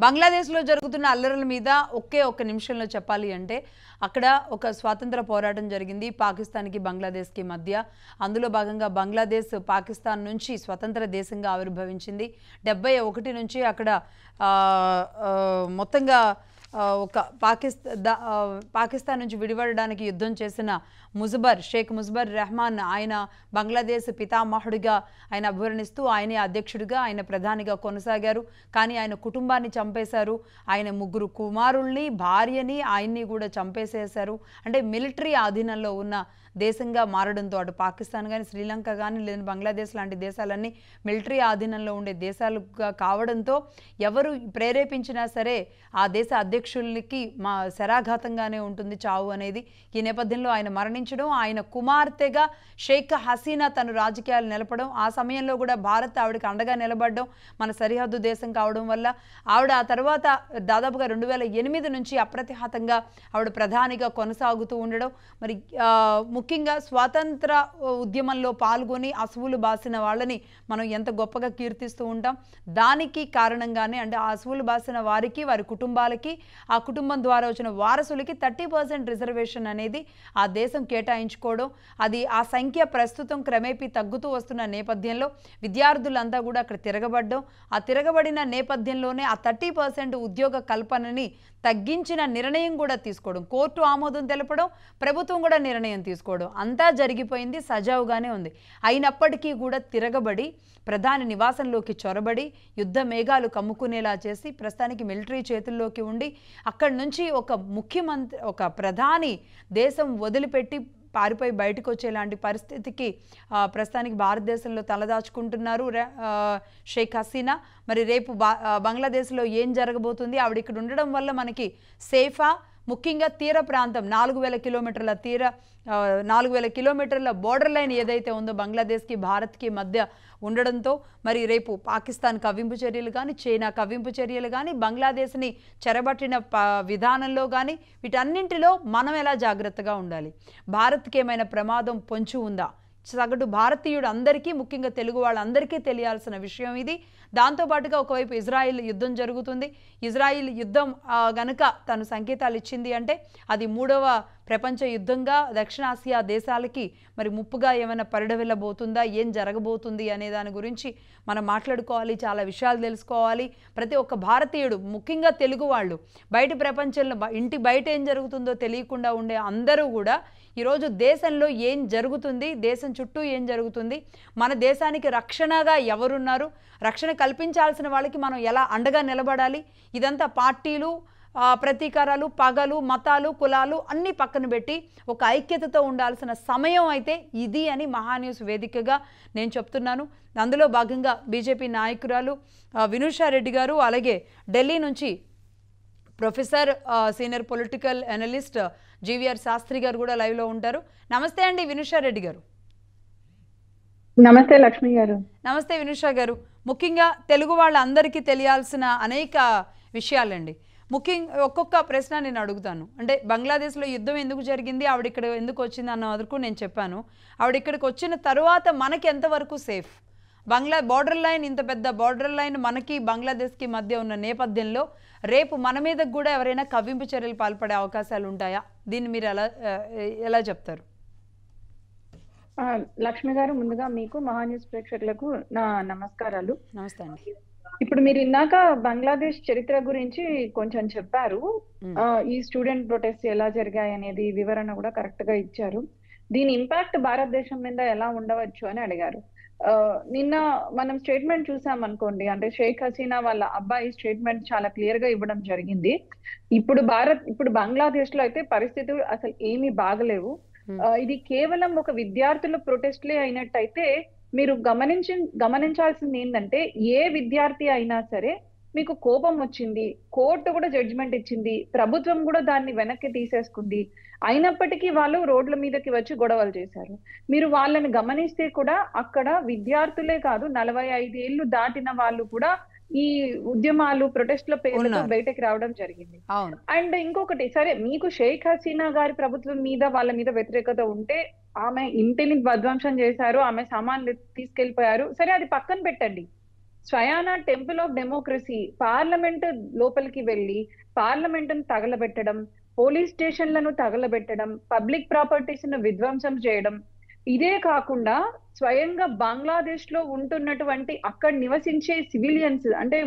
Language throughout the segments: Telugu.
బంగ్లాదేశ్లో జరుగుతున్న అల్లర్ల మీద ఒక్క నిమిషంలో చెప్పాలి అంటే అక్కడ ఒక స్వాతంత్ర పోరాటం జరిగింది పాకిస్తాన్కి బంగ్లాదేశ్కి మధ్య. అందులో భాగంగా బంగ్లాదేశ్ పాకిస్తాన్ నుంచి స్వతంత్ర దేశంగా ఆవిర్భవించింది. 71 నుంచి అక్కడ మొత్తంగా ఒక పాకిస్తాన్ నుంచి విడిపడడానికి యుద్ధం చేసిన షేక్ ముజబర్ రెహమాన్ ఆయన బంగ్లాదేశ్ పితామహుడిగా ఆయన అభివర్ణిస్తూ ఆయనే అధ్యక్షుడిగా ఆయన ప్రధానిగా కొనసాగారు. కానీ ఆయన కుటుంబాన్ని చంపేశారు. ఆయన 3 కుమారుల్ని భార్యని ఆయన్ని కూడా చంపేసేశారు. అంటే మిలిటరీ ఆధీనంలో ఉన్న దేశంగా మారడంతో అటు పాకిస్తాన్ కానీ శ్రీలంక కానీ లేదా బంగ్లాదేశ్ లాంటి దేశాలన్నీ మిలిటరీ ఆధీనంలో ఉండే దేశాలుగా కావడంతో ఎవరు ప్రేరేపించినా సరే ఆ దేశ అధ్యక్షులకి శరాఘాతంగానే ఉంటుంది చావు అనేది. ఈ నేపథ్యంలో ఆయన మరణించడం, ఆయన కుమార్తెగా షేక్ హసీనా తను రాజకీయాలు నిలపడం, ఆ సమయంలో కూడా భారత్ ఆవిడకి అండగా నిలబడడం మన సరిహద్దు దేశం కావడం వల్ల ఆవిడ ఆ తర్వాత దాదాపుగా 2008 నుంచి అప్రతిహతంగా ఆవిడ ప్రధానిగా కొనసాగుతూ ఉండడం. మరి ముఖ్యంగా స్వాతంత్ర ఉద్యమంలో పాల్గొని అసువులు బాసిన వాళ్ళని మనం ఎంత గొప్పగా కీర్తిస్తూ ఉంటాం. దానికి కారణంగానే అంటే ఆ అసువులు బాసిన వారికి వారి కుటుంబాలకి ఆ కుటుంబం ద్వారా వచ్చిన వారసులకి 30% రిజర్వేషన్ అనేది ఆ దేశం కేటాయించుకోవడం, అది ఆ సంఖ్య ప్రస్తుతం క్రమేపీ తగ్గుతూ వస్తున్న నేపథ్యంలో విద్యార్థులంతా కూడా అక్కడ తిరగబడ్డం, ఆ తిరగబడిన నేపథ్యంలోనే ఆ 30% ఉద్యోగ కల్పనని తగ్గించిన నిర్ణయం కూడా తీసుకోవడం, కోర్టు ఆమోదం తెలపడం, ప్రభుత్వం కూడా నిర్ణయం తీసుకోవడం అంతా జరిగిపోయింది, సజావుగానే ఉంది. అయినప్పటికీ కూడా తిరగబడి ప్రధాని నివాసంలోకి చొరబడి యుద్ధ మేఘాలు కమ్ముకునేలా చేసి ప్రస్తుతానికి మిలిటరీ చేతుల్లోకి ఉండి అక్కడి నుంచి ఒక ప్రధాని దేశం వదిలిపెట్టి పారిపోయి బయటకు వచ్చేలాంటి పరిస్థితికి ప్రస్తుతానికి భారతదేశంలో తలదాచుకుంటున్నారు షేక్ హసీనా. మరి రేపు బంగ్లాదేశ్లో ఏం జరగబోతుంది, ఆవిడ ఇక్కడ ఉండడం వల్ల మనకి సేఫా? ముఖ్యంగా తీర ప్రాంతం 4000 కిలోమీటర్ల బోర్డర్ లైన్ ఏదైతే ఉందో బంగ్లాదేశ్కి భారత్కి మధ్య ఉండడంతో మరి రేపు పాకిస్తాన్ కవ్వింపు చర్యలు కానీ చైనా కవ్వింపు చర్యలు కానీ బంగ్లాదేశ్ని చెరబట్టిన విధానంలో కానీ వీటన్నింటిలో మనం ఎలా జాగ్రత్తగా ఉండాలి? భారత్కి ఏమైనా ప్రమాదం పొంచి ఉందా? సగటు భారతీయుడు అందరికీ ముఖ్యంగా తెలుగు వాళ్ళందరికీ తెలియాల్సిన విషయం ఇది. దాంతోపాటుగా ఒకవైపు ఇజ్రాయిల్ యుద్ధం జరుగుతుంది. ఇజ్రాయిల్ యుద్ధం గనుక తను సంకేతాలు ఇచ్చింది అంటే అది 3వ ప్రపంచ యుద్ధంగా దక్షిణాసియా దేశాలకి మరి ముప్పుగా ఏమైనా పరిడవిల్లబోతుందా, ఏం జరగబోతుంది అనే దాని గురించి మనం మాట్లాడుకోవాలి, చాలా విషయాలు తెలుసుకోవాలి. ప్రతి ఒక్క భారతీయుడు ముఖ్యంగా తెలుగు వాళ్ళు బయట ప్రపంచంలో ఇంటి బయట ఏం జరుగుతుందో తెలియకుండా ఉండే అందరూ కూడా ఈరోజు దేశంలో ఏం జరుగుతుంది, దేశం చుట్టూ ఏం జరుగుతుంది, మన దేశానికి రక్షణగా ఎవరున్నారు, రక్షణ కల్పించాల్సిన వాళ్ళకి మనం ఎలా అండగా నిలబడాలి, ఇదంతా పార్టీలు ప్రతీకారాలు పగలు మతాలు కులాలు అన్నీ పక్కన పెట్టి ఒక ఐక్యతతో ఉండాల్సిన సమయం అయితే ఇది అని మహాన్యూస్ వేదికగా నేను చెప్తున్నాను. అందులో భాగంగా బీజేపీ నాయకురాలు వినూషా రెడ్డి గారు, అలాగే ఢిల్లీ నుంచి professor senior political analyst GVR Shastri గారు కూడా లైవ్లో ఉంటారు. నమస్తే అండి వినూషా రెడ్డి గారు. నమస్తే లక్ష్మి గారు. నమస్తే వినూషా గారు. ముఖ్యంగా తెలుగు వాళ్ళందరికీ తెలియాల్సిన అనేక విషయాలండి. ముఖ్యంగా ఒక్కొక్క ప్రశ్న నేను అడుగుతాను. అంటే బంగ్లాదేశ్లో యుద్ధం ఎందుకు జరిగింది, ఆవిడ ఇక్కడ ఎందుకు వచ్చింది అన్న వరకు నేను చెప్పాను. ఆవిడ ఇక్కడికి వచ్చిన తర్వాత మనకి ఎంతవరకు సేఫ్? బోర్డర్ లైన్, ఇంత పెద్ద బోర్డర్ లైన్ మనకి బంగ్లాదేశ్కి మధ్య ఉన్న నేపథ్యంలో రేపు మన మీద కూడా ఎవరైనా కవ్వింపు చర్యలు పాల్పడే అవకాశాలు ఉంటాయా? దీన్ని మీరు ఎలా చెప్తారు? లక్ష్మి గారు, ముందుగా మీకు మహాన్యూస్ ప్రేక్షకులకు నా నమస్కారాలు. నమస్తే అండి. ఇప్పుడు మీరు ఇందాక బంగ్లాదేశ్ చరిత్ర గురించి కొంచెం చెప్పారు. ఈ స్టూడెంట్ ప్రొటెస్ట్ ఎలా జరిగాయి అనేది వివరణ కూడా కరెక్ట్ గా ఇచ్చారు. దీని ఇంపాక్ట్ భారతదేశం మీద ఎలా ఉండవచ్చు అని అడిగారు. నిన్న మనం స్టేట్మెంట్ చూసాం అనుకోండి, అంటే షేక్ హసీనా వాళ్ళ అబ్బాయి స్టేట్మెంట్ చాలా క్లియర్ గా ఇవ్వడం జరిగింది. ఇప్పుడు బంగ్లాదేశ్ లో అయితే పరిస్థితులు అసలు ఏమీ బాగలేవు. ఇది కేవలం ఒక విద్యార్థుల ప్రొటెస్ట్లే అయినట్టయితే మీరు గమనించాల్సింది ఏంటంటే, ఏ విద్యార్థి అయినా సరే మీకు కోపం వచ్చింది, కోర్టు కూడా జడ్జిమెంట్ ఇచ్చింది, ప్రభుత్వం కూడా దాన్ని వెనక్కి తీసేసుకుంది, అయినప్పటికీ వాళ్ళు రోడ్ల మీదకి వచ్చి గొడవలు చేశారు. మీరు వాళ్ళని గమనిస్తే కూడా అక్కడ విద్యార్థులే కాదు 45 ఏళ్ళు దాటిన వాళ్ళు కూడా ఈ ఉద్యమాలు ప్రొటెస్ట్ల పేరుతో బయటకు రావడం జరిగింది. అండ్ ఇంకొకటి, సరే మీకు షేక్ హసీనా గారి ప్రభుత్వం మీద వాళ్ళ మీద వ్యతిరేకత ఉంటే, ఆమె ఇంటిని ధ్వంసం చేశారు, ఆమె సామాన్లు తీసుకెళ్లిపోయారు, సరే అది పక్కన పెట్టండి. స్వయానా టెంపుల్ ఆఫ్ డెమోక్రసీ పార్లమెంట్ లోపలికి వెళ్ళి పార్లమెంట్ ను తగలబెట్టడం, పోలీస్ స్టేషన్లను తగలబెట్టడం, పబ్లిక్ ప్రాపర్టీస్ ను విధ్వంసం చేయడం, ఇదే కాకుండా స్వయంగా బంగ్లాదేశ్ లో ఉంటున్నటువంటి అక్కడ నివసించే సివిలియన్స్ అంటే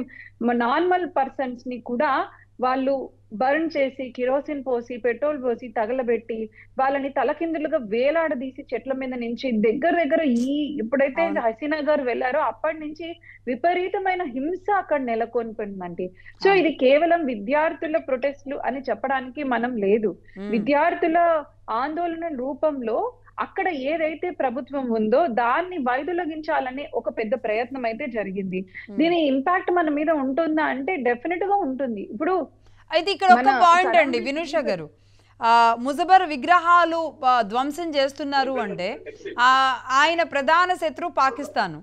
నార్మల్ పర్సన్స్ ని కూడా వాళ్ళు బర్న్ చేసి, కిరోసిన్ పోసి, పెట్రోల్ పోసి తగలబెట్టి వాళ్ళని తలకిందులుగా వేలాడదీసి చెట్ల మీద నుంచి దగ్గర ఎప్పుడైతే హసీనా గారు వెళ్ళారో అప్పటి నుంచి విపరీతమైన హింస అక్కడ నెలకొనిపోయిందండి. సో ఇది కేవలం విద్యార్థుల ప్రొటెస్ట్లు అని చెప్పడానికి మనం లేదు. విద్యార్థుల ఆందోళన రూపంలో అక్కడ ఏదైతే ప్రభుత్వం ఉందో దాన్ని వైదొలగించాలనే ఒక పెద్ద ప్రయత్నం అయితే జరిగింది. దీని ఇంపాక్ట్ మన మీద ఉంటుందా అంటే డెఫినెట్ గా ఉంటుంది. ఇప్పుడు అయితే ఇక్కడ ఒక పాయింట్ అండి వినుష గారు, ముజబర్ విగ్రహాలు ధ్వంసం చేస్తున్నారు అంటే ఆయన ప్రధాన శత్రువు పాకిస్తాన్,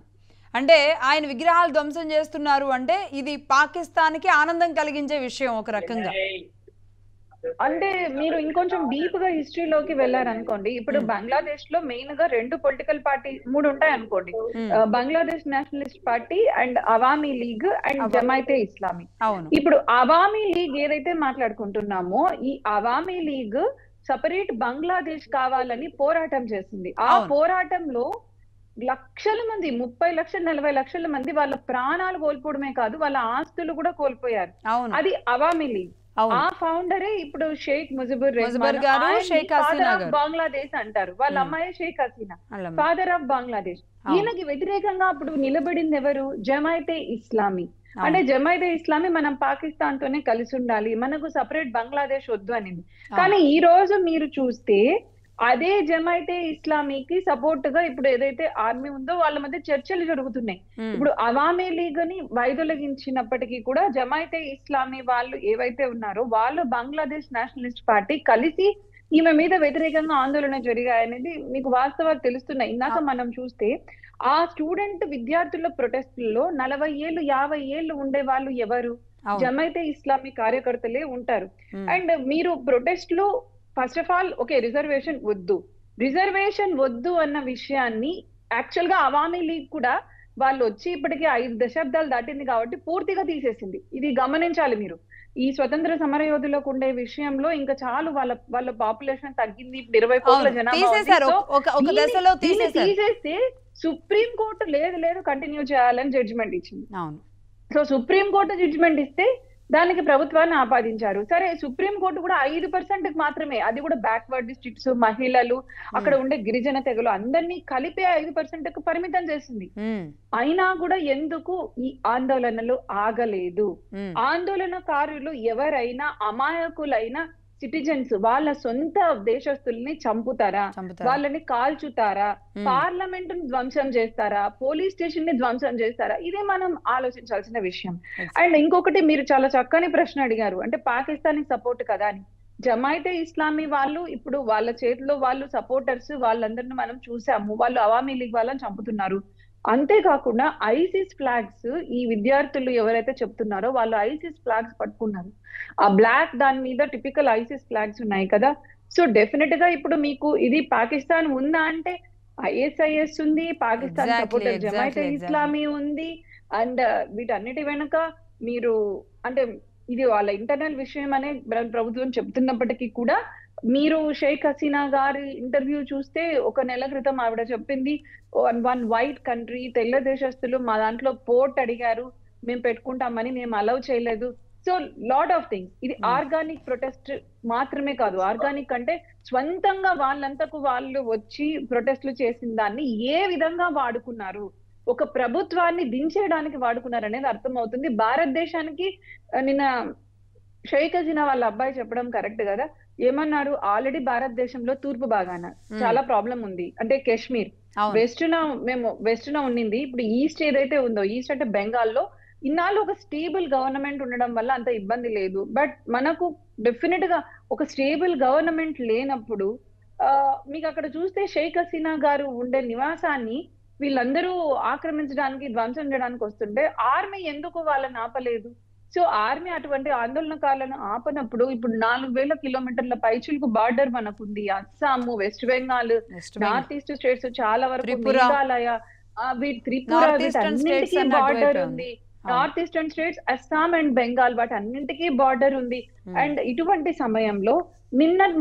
అంటే ఆయన విగ్రహాలు ధ్వంసం చేస్తున్నారు అంటే ఇది పాకిస్తాన్కి ఆనందం కలిగించే విషయం ఒక రకంగా. అంటే మీరు ఇంకొంచెం డీప్ గా హిస్టరీలోకి వెళ్ళారనుకోండి, ఇప్పుడు బంగ్లాదేశ్ లో మెయిన్ గా 2 పొలిటికల్ పార్టీ 3 ఉంటాయి అనుకోండి. Bangladesh Nationalist Party and Awami League and Jamaat e Islami. ఇప్పుడు అవామీ లీగ్ ఏదైతే మాట్లాడుకుంటున్నామో ఈ అవామీ లీగ్ సపరేట్ బంగ్లాదేశ్ కావాలని పోరాటం చేసింది. ఆ పోరాటంలో లక్షల మంది 30 లక్షలు 40 లక్షల మంది వాళ్ళ ప్రాణాలు కోల్పోవడమే కాదు వాళ్ళ ఆస్తులు కూడా కోల్పోయారు. అది అవామీ లీగ్. ఆ ఫౌండరే ఇప్పుడు షేక్ ముజిబుర్ రెహమాన్ గారు, ఫాదర్ ఆఫ్ బంగ్లాదేశ్ అంటారు. వాళ్ళ అమ్మాయి షేక్ హసీనా, ఫాదర్ ఆఫ్ బంగ్లాదేశ్. ఈయనకి వ్యతిరేకంగా అప్పుడు నిలబడింది ఎవరు? జమాయితే ఇస్లామీ. అంటే జమాయితే ఇస్లామీ మనం పాకిస్తాన్ తోనే కలిసి ఉండాలి, మనకు సపరేట్ బంగ్లాదేశ్ వద్దు అనింది. కానీ ఈ రోజు మీరు చూస్తే అదే జమాయితే ఇస్లామీకి సపోర్ట్ గా ఇప్పుడు ఏదైతే ఆర్మీ ఉందో వాళ్ళ మధ్య చర్చలు జరుగుతున్నాయి. ఇప్పుడు అవామీ లీగ్ ని వైదొలగించినప్పటికీ కూడా జమాయితే ఇస్లామీ వాళ్ళు ఏవైతే ఉన్నారో వాళ్ళు బంగ్లాదేశ్ నేషనలిస్ట్ పార్టీ కలిసి ఈమె మీద వ్యతిరేకంగా ఆందోళన జరిగాయనేది మీకు వాస్తవాలు తెలుస్తున్నాయి. ఇందాక మనం చూస్తే ఆ స్టూడెంట్ విద్యార్థుల ప్రొటెస్టుల్లో 40 ఏళ్ళు 50 ఏళ్ళు ఉండే వాళ్ళు ఎవరు? జమాయితే ఇస్లామీ కార్యకర్తలే ఉంటారు. అండ్ మీరు ప్రొటెస్ట్లు first of all okay reservation వద్దు అన్న విషయాన్ని యాక్చువల్ గా అవామీ లీగ్ కూడా వాళ్ళు వచ్చి ఇప్పటికీ 5 దశాబ్దాలు దాటింది కాబట్టి పూర్తిగా తీసేసింది. ఇది గమనించాలి మీరు. ఈ స్వతంత్ర సమర యోధులకు ఉండే విషయంలో ఇంకా చాలు, వాళ్ళ పాపులేషన్ తగ్గింది, ఇప్పుడు 20 కోట్ల జనాభా తీసేస్తే సుప్రీం కోర్టు లేదు కంటిన్యూ చేయాలని జడ్జిమెంట్ ఇచ్చింది. సో సుప్రీం కోర్టు జడ్జిమెంట్ ఇస్తే దానికి ప్రభుత్వాన్ని ఆపాదించారు. సరే సుప్రీం కోర్టు కూడా 5% మాత్రమే, అది కూడా బ్యాక్వర్డ్ డిస్ట్రిక్ట్స్, మహిళలు, అక్కడ ఉండే గిరిజన తెగలు అందరినీ కలిపే 5% పరిమితం చేసింది. అయినా కూడా ఎందుకు ఈ ఆందోళనలు ఆగలేదు? ఆందోళనకారులు ఎవరైనా అమాయకులైన సిటిజన్స్ వాళ్ళ సొంత దేశస్తుల్ని చంపుతారా? వాళ్ళని కాల్చుతారా? పార్లమెంట్ ని ధ్వంసం చేస్తారా? పోలీస్ స్టేషన్ ని ధ్వంసం చేస్తారా? ఇదే మనం ఆలోచించాల్సిన విషయం. అండ్ ఇంకొకటి మీరు చాలా చక్కని ప్రశ్న అడిగారు, అంటే పాకిస్తాన్ సపోర్ట్ కదా అని. జమాయితే ఇస్లామీ వాళ్ళు ఇప్పుడు వాళ్ళ చేతిలో వాళ్ళు సపోర్టర్స్ వాళ్ళందరిని మనం చూసాము, వాళ్ళు అవామీ లీగ్ వాళ్ళని చంపుతున్నారు. అంతేకాకుండా ఐసిస్ ఫ్లాగ్స్ ఈ విద్యార్థులు ఎవరైతే చెప్తున్నారో వాళ్ళు ఐసిస్ ఫ్లాగ్స్ పట్టుకున్నారు. ఆ బ్లాక్ దాని మీద టిపికల్ ఐసిస్ ఫ్లాగ్స్ ఉన్నాయి కదా. సో డెఫినెట్ గా ఇప్పుడు మీకు ఇది పాకిస్తాన్ ఉందా అంటే ఐఎస్ఐఎస్ ఉంది, పాకిస్తాన్ సపోర్టర్ జమాయితే ఇస్లామీ ఉంది. అండ్ వీటన్నిటి వెనుక మీరు అంటే ఇది వాళ్ళ ఇంటర్నల్ విషయం అనే ప్రభుత్వం చెప్తున్నప్పటికీ కూడా మీరు షేక్ హసీనా గారి ఇంటర్వ్యూ చూస్తే 1 నెల క్రితం ఆవిడ చెప్పింది, వన్ వైట్ కంట్రీ, తెల్ల దేశస్తులు మా దాంట్లో పోర్ట్ అడిగారు, మేము పెట్టుకుంటామని, మేము అలౌ చేయలేదు. So lot of things. ఇది ఆర్గానిక్ ప్రొటెస్ట్ మాత్రమే కాదు, ఆర్గానిక్ అంటే స్వంతంగా వాళ్ళంతకు వాళ్ళు వచ్చి ప్రొటెస్ట్లు చేసిన దాన్ని ఏ విధంగా వాడుకున్నారు, ఒక ప్రభుత్వాన్ని దించేయడానికి వాడుకున్నారు అనేది అర్థమవుతుంది. భారతదేశానికి నిన్న షేక్ హసీనా వాళ్ళ అబ్బాయి చెప్పడం కరెక్ట్ కదా, ఏమన్నారు, ఆల్రెడీ భారతదేశంలో తూర్పు భాగాన చాలా ప్రాబ్లం ఉంది, అంటే కాశ్మీర్ వెస్ట్ న ఉండింది, ఇప్పుడు ఈస్ట్ ఏదైతే ఉందో, ఈస్ట్ అంటే బెంగాల్లో ఇన్నాళ్ళు ఒక స్టేబుల్ గవర్నమెంట్ ఉండడం వల్ల అంత ఇబ్బంది లేదు. బట్ మనకు డెఫినెట్ గా ఒక స్టేబుల్ గవర్నమెంట్ లేనప్పుడు మీకు అక్కడ చూస్తే షేక్ హసీనా గారు ఉండే నివాసాన్ని వీళ్ళందరూ ఆక్రమించడానికి, ధ్వంసం చేయడానికి వస్తుంటే ఆర్మీ ఎందుకు వాళ్ళని ఆపలేదు? సో ఆర్మీ అటువంటి ఆందోళనకారులను ఆపనప్పుడు ఇప్పుడు 4000 కిలోమీటర్ల పైచులకు బార్డర్ మనకుంది. Assam, West Bengal, north east states, చాలా వరకు Meghalaya, Tripura north eastern states వీటన్నింటికి అన్ని బార్డర్ అటువైపే ఉంది. ఉంది. అవును. North eastern states Assam and Bengal వాటన్నింటికి బార్డర్ ఉంది. అండ్ ఇటువంటి సమయంలో